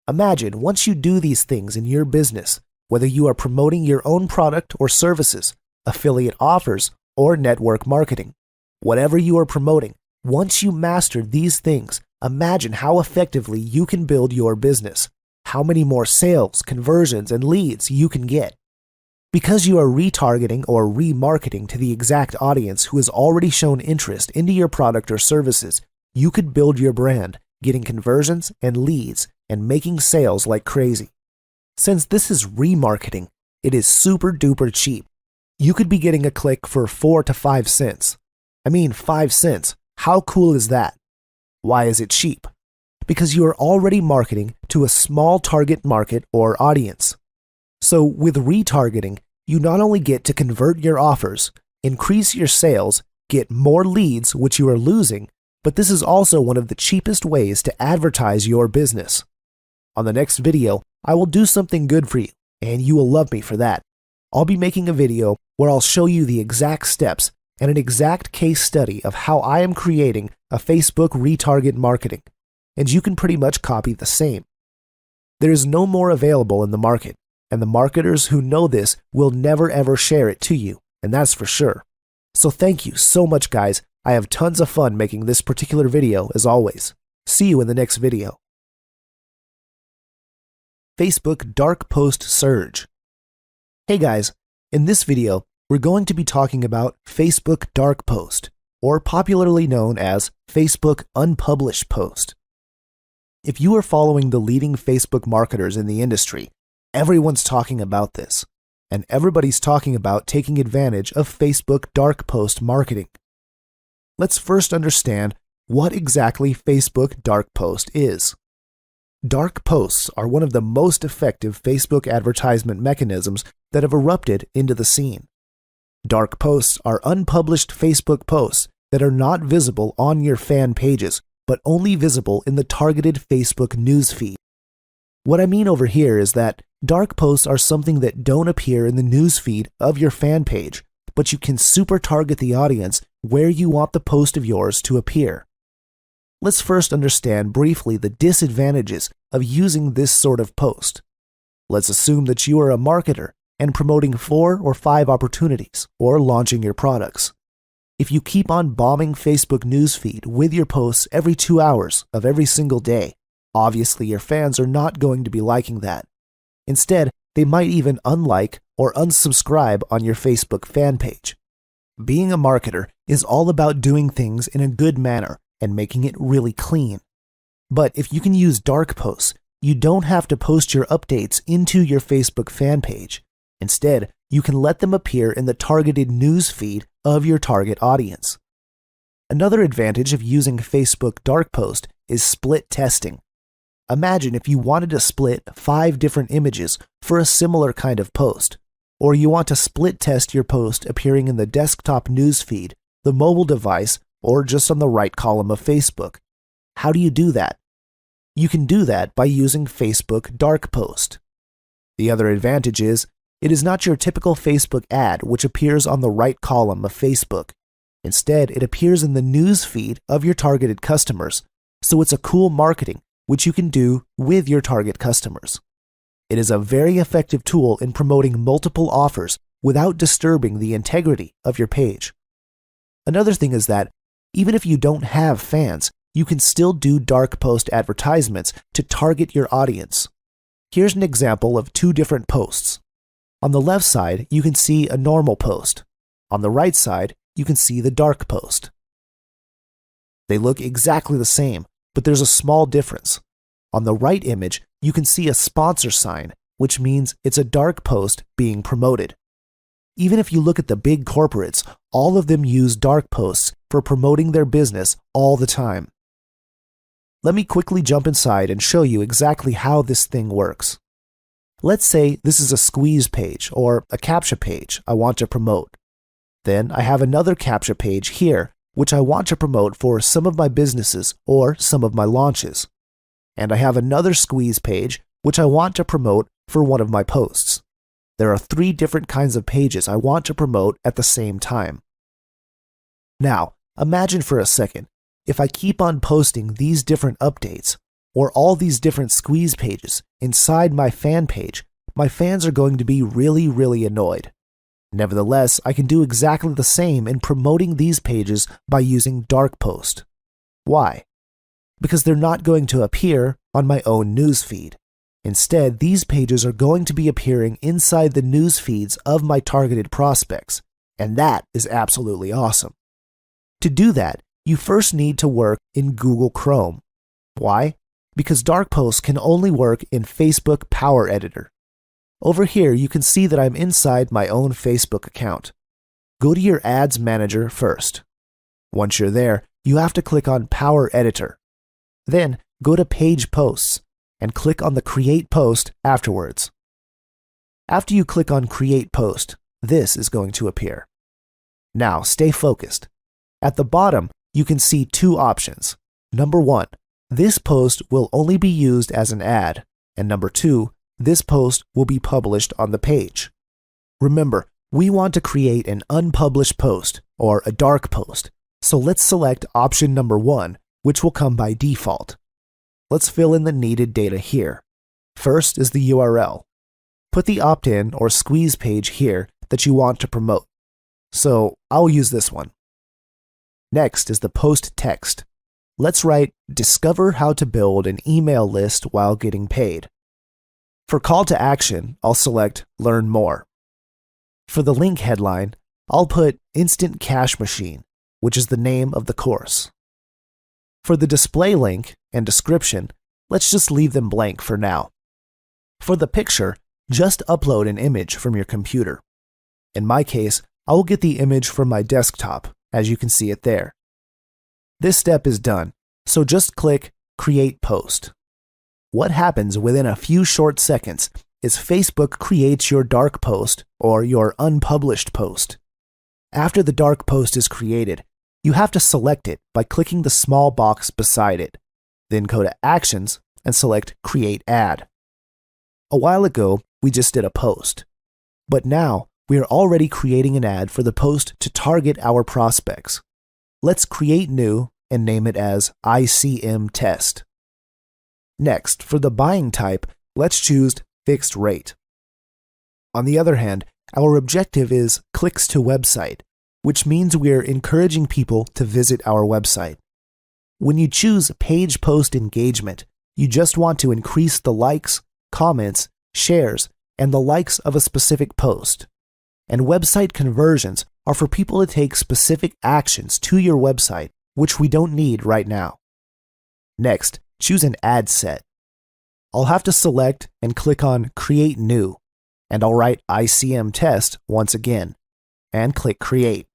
Imagine once you do these things in your business, whether you are promoting your own product or services, affiliate offers, or network marketing. Whatever you are promoting, once you master these things, imagine how effectively you can build your business, how many more sales, conversions, and leads you can get. Because you are retargeting or remarketing to the exact audience who has already shown interest into your product or services, you could build your brand, getting conversions and leads, and making sales like crazy. Since this is remarketing, it is super duper cheap. You could be getting a click for 4 to 5 cents. I mean 5 cents. How cool is that? Why is it cheap? Because you are already marketing to a small target market or audience. So with retargeting, you not only get to convert your offers, increase your sales, get more leads which you are losing, but this is also one of the cheapest ways to advertise your business. On the next video, I will do something good for you, and you will love me for that. I'll be making a video where I'll show you the exact steps and an exact case study of how I am creating a Facebook retarget marketing, and you can pretty much copy the same. There is no more available in the market, and the marketers who know this will never ever share it to you, and that's for sure. So thank you so much, guys. I have tons of fun making this particular video as always. See you in the next video. Facebook Dark Post Surge. Hey guys, in this video, we're going to be talking about Facebook Dark Post, or popularly known as Facebook Unpublished Post. If you are following the leading Facebook marketers in the industry, everyone's talking about this, and everybody's talking about taking advantage of Facebook Dark Post marketing. Let's first understand what exactly Facebook Dark Post is. Dark posts are one of the most effective Facebook advertisement mechanisms that have erupted into the scene. Dark posts are unpublished Facebook posts that are not visible on your fan pages, but only visible in the targeted Facebook newsfeed. What I mean over here is that dark posts are something that don't appear in the newsfeed of your fan page, but you can super target the audience where you want the post of yours to appear. Let's first understand briefly the disadvantages of using this sort of post. Let's assume that you are a marketer and promoting 4 or 5 opportunities or launching your products. If you keep on bombing Facebook newsfeed with your posts every 2 hours of every single day, obviously your fans are not going to be liking that. Instead, they might even unlike or unsubscribe on your Facebook fan page. Being a marketer is all about doing things in a good manner and making it really clean. But if you can use dark posts, you don't have to post your updates into your Facebook fan page. Instead, you can let them appear in the targeted news feed of your target audience. Another advantage of using Facebook Dark Post is split testing. Imagine if you wanted to split 5 different images for a similar kind of post, or you want to split test your post appearing in the desktop news feed, the mobile device, or just on the right column of Facebook. How do you do that? You can do that by using Facebook Dark Post. The other advantage is, it is not your typical Facebook ad which appears on the right column of Facebook. Instead, it appears in the news feed of your targeted customers, so it's a cool marketing which you can do with your target customers. It is a very effective tool in promoting multiple offers without disturbing the integrity of your page. Another thing is that even if you don't have fans, you can still do dark post advertisements to target your audience. Here's an example of 2 different posts. On the left side, you can see a normal post. On the right side, you can see the dark post. They look exactly the same, but there's a small difference. On the right image, you can see a sponsor sign, which means it's a dark post being promoted. Even if you look at the big corporates, all of them use dark posts for promoting their business all the time. Let me quickly jump inside and show you exactly how this thing works. Let's say this is a squeeze page or a CAPTCHA page I want to promote. Then I have another CAPTCHA page here which I want to promote for some of my businesses or some of my launches. And I have another squeeze page which I want to promote for one of my posts. There are 3 different kinds of pages I want to promote at the same time. Now, imagine for a second, if I keep on posting these different updates, or all these different squeeze pages inside my fan page, my fans are going to be really annoyed. Nevertheless, I can do exactly the same in promoting these pages by using dark post. Why? Because they're not going to appear on my own news feed. Instead, these pages are going to be appearing inside the news feeds of my targeted prospects, and that is absolutely awesome. To do that, you first need to work in Google Chrome. Why? Because dark posts can only work in Facebook Power Editor. Over here, you can see that I'm inside my own Facebook account. Go to your Ads Manager first. Once you're there, you have to click on Power Editor. Then, go to Page Posts and click on the Create Post afterwards. After you click on Create Post, this is going to appear. Now, stay focused. At the bottom, you can see 2 options. Number 1, this post will only be used as an ad, and number 2, this post will be published on the page. Remember, We want to create an unpublished post, or a dark post, so let's select option number 1, which will come by default. Let's fill in the needed data here. First is the URL. Put the opt-in or squeeze page here that you want to promote. So I'll use this one. Next is the post text. Let's write, "Discover how to build an email list while getting paid." For call to action, I'll select Learn More. For the link headline, I'll put Instant Cash Machine, which is the name of the course. For the display link and description, let's just leave them blank for now. For the picture, just upload an image from your computer. In my case, I will get the image from my desktop, as you can see it there. This step is done, so just click Create Post. What happens within a few short seconds is Facebook creates your dark post or your unpublished post. After the dark post is created, you have to select it by clicking the small box beside it. Then go to Actions and select Create Ad. A while ago, we just did a post. But now, we are already creating an ad for the post to target our prospects. Let's create new and name it as ICM Test. Next, for the buying type, let's choose Fixed Rate. On the other hand, our objective is clicks to website, which means we are encouraging people to visit our website. When you choose Page Post Engagement, you just want to increase the likes, comments, shares, and the likes of a specific post. And website conversions are for people to take specific actions to your website, which we don't need right now. Next, choose an ad set. I'll have to select and click on Create New, and I'll write ICM Test once again, and click Create.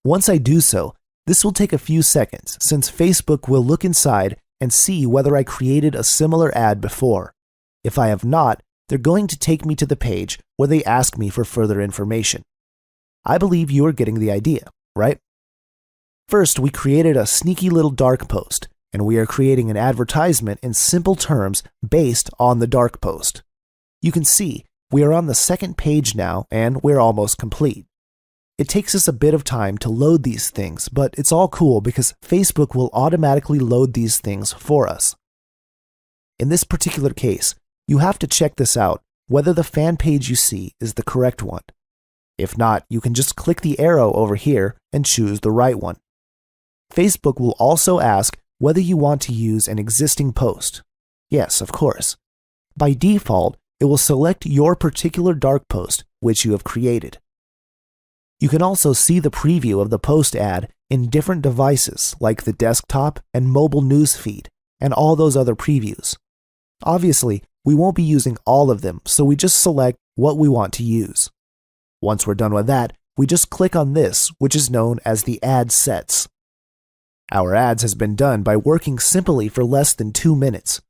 Once I do so, this will take a few seconds since Facebook will look inside and see whether I created a similar ad before. If I have not, they're going to take me to the page where they ask me for further information. I believe you are getting the idea, right? First, we created a sneaky little dark post, and we are creating an advertisement in simple terms based on the dark post. You can see we are on the second page now, and we're almost complete. It takes us a bit of time to load these things, but it's all cool because Facebook will automatically load these things for us. In this particular case, you have to check this out, whether the fan page you see is the correct one. If not, you can just click the arrow over here and choose the right one. Facebook will also ask whether you want to use an existing post. Yes, of course. By default, it will select your particular dark post which you have created. You can also see the preview of the post ad in different devices like the desktop and mobile news feed and all those other previews. Obviously, we won't be using all of them, so we just select what we want to use. Once we're done with that, we just click on this, which is known as the Ad Sets. Our ads has been done by working simply for less than 2 minutes.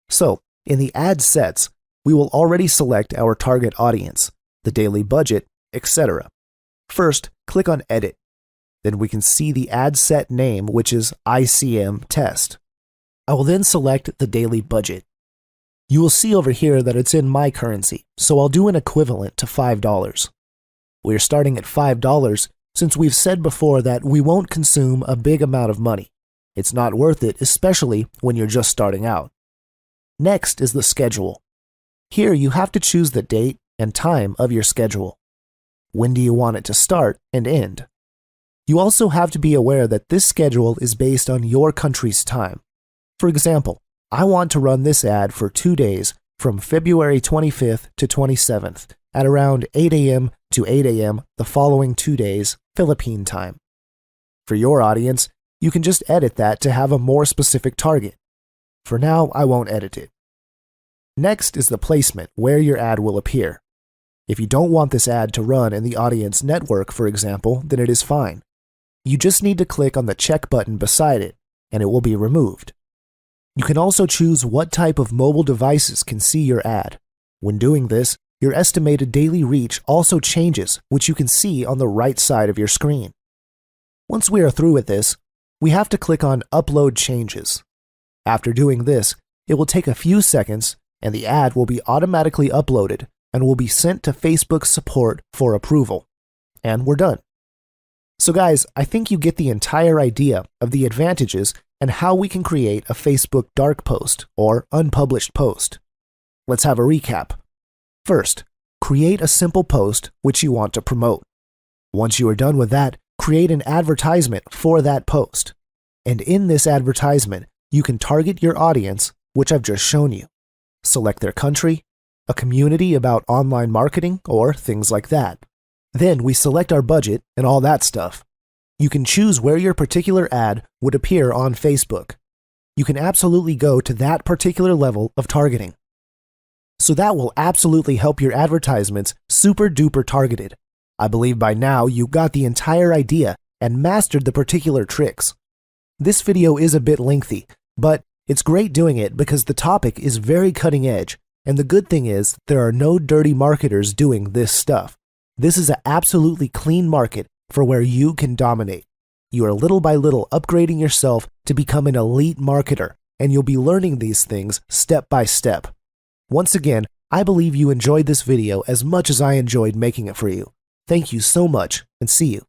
So, in the Ad Sets, we will already select our target audience, the daily budget, etc. First, click on Edit. Then we can see the ad set name, which is ICM Test. I will then select the daily budget. You will see over here that it's in my currency, so I'll do an equivalent to $5. We're starting at $5 since we've said before that we won't consume a big amount of money. It's not worth it, especially when you're just starting out. Next is the schedule. Here you have to choose the date and time of your schedule. When do you want it to start and end? You also have to be aware that this schedule is based on your country's time. For example, I want to run this ad for 2 days from February 25th to 27th at around 8 a.m. to 8 a.m. the following 2 days, Philippine time. For your audience, you can just edit that to have a more specific target. For now, I won't edit it. Next is the placement where your ad will appear. If you don't want this ad to run in the audience network, for example, then it is fine. You just need to click on the check button beside it, and it will be removed. You can also choose what type of mobile devices can see your ad. When doing this, your estimated daily reach also changes, which you can see on the right side of your screen. Once we are through with this, we have to click on Upload Changes. After doing this, it will take a few seconds, and the ad will be automatically uploaded, and will be sent to Facebook support for approval. And we're done. So guys, I think you get the entire idea of the advantages and how we can create a Facebook dark post or unpublished post. Let's have a recap. First, create a simple post which you want to promote. Once you are done with that, create an advertisement for that post. And in this advertisement, you can target your audience, which I've just shown you. Select their country, a community about online marketing, or things like that. Then we select our budget and all that stuff. You can choose where your particular ad would appear on Facebook. You can absolutely go to that particular level of targeting. So that will absolutely help your advertisements super duper targeted. I believe by now you got the entire idea and mastered the particular tricks. This video is a bit lengthy, but it's great doing it because the topic is very cutting edge, and the good thing is there are no dirty marketers doing this stuff. This is an absolutely clean market for where you can dominate. You are little by little upgrading yourself to become an elite marketer, and you'll be learning these things step by step. Once again, I believe you enjoyed this video as much as I enjoyed making it for you. Thank you so much, and see you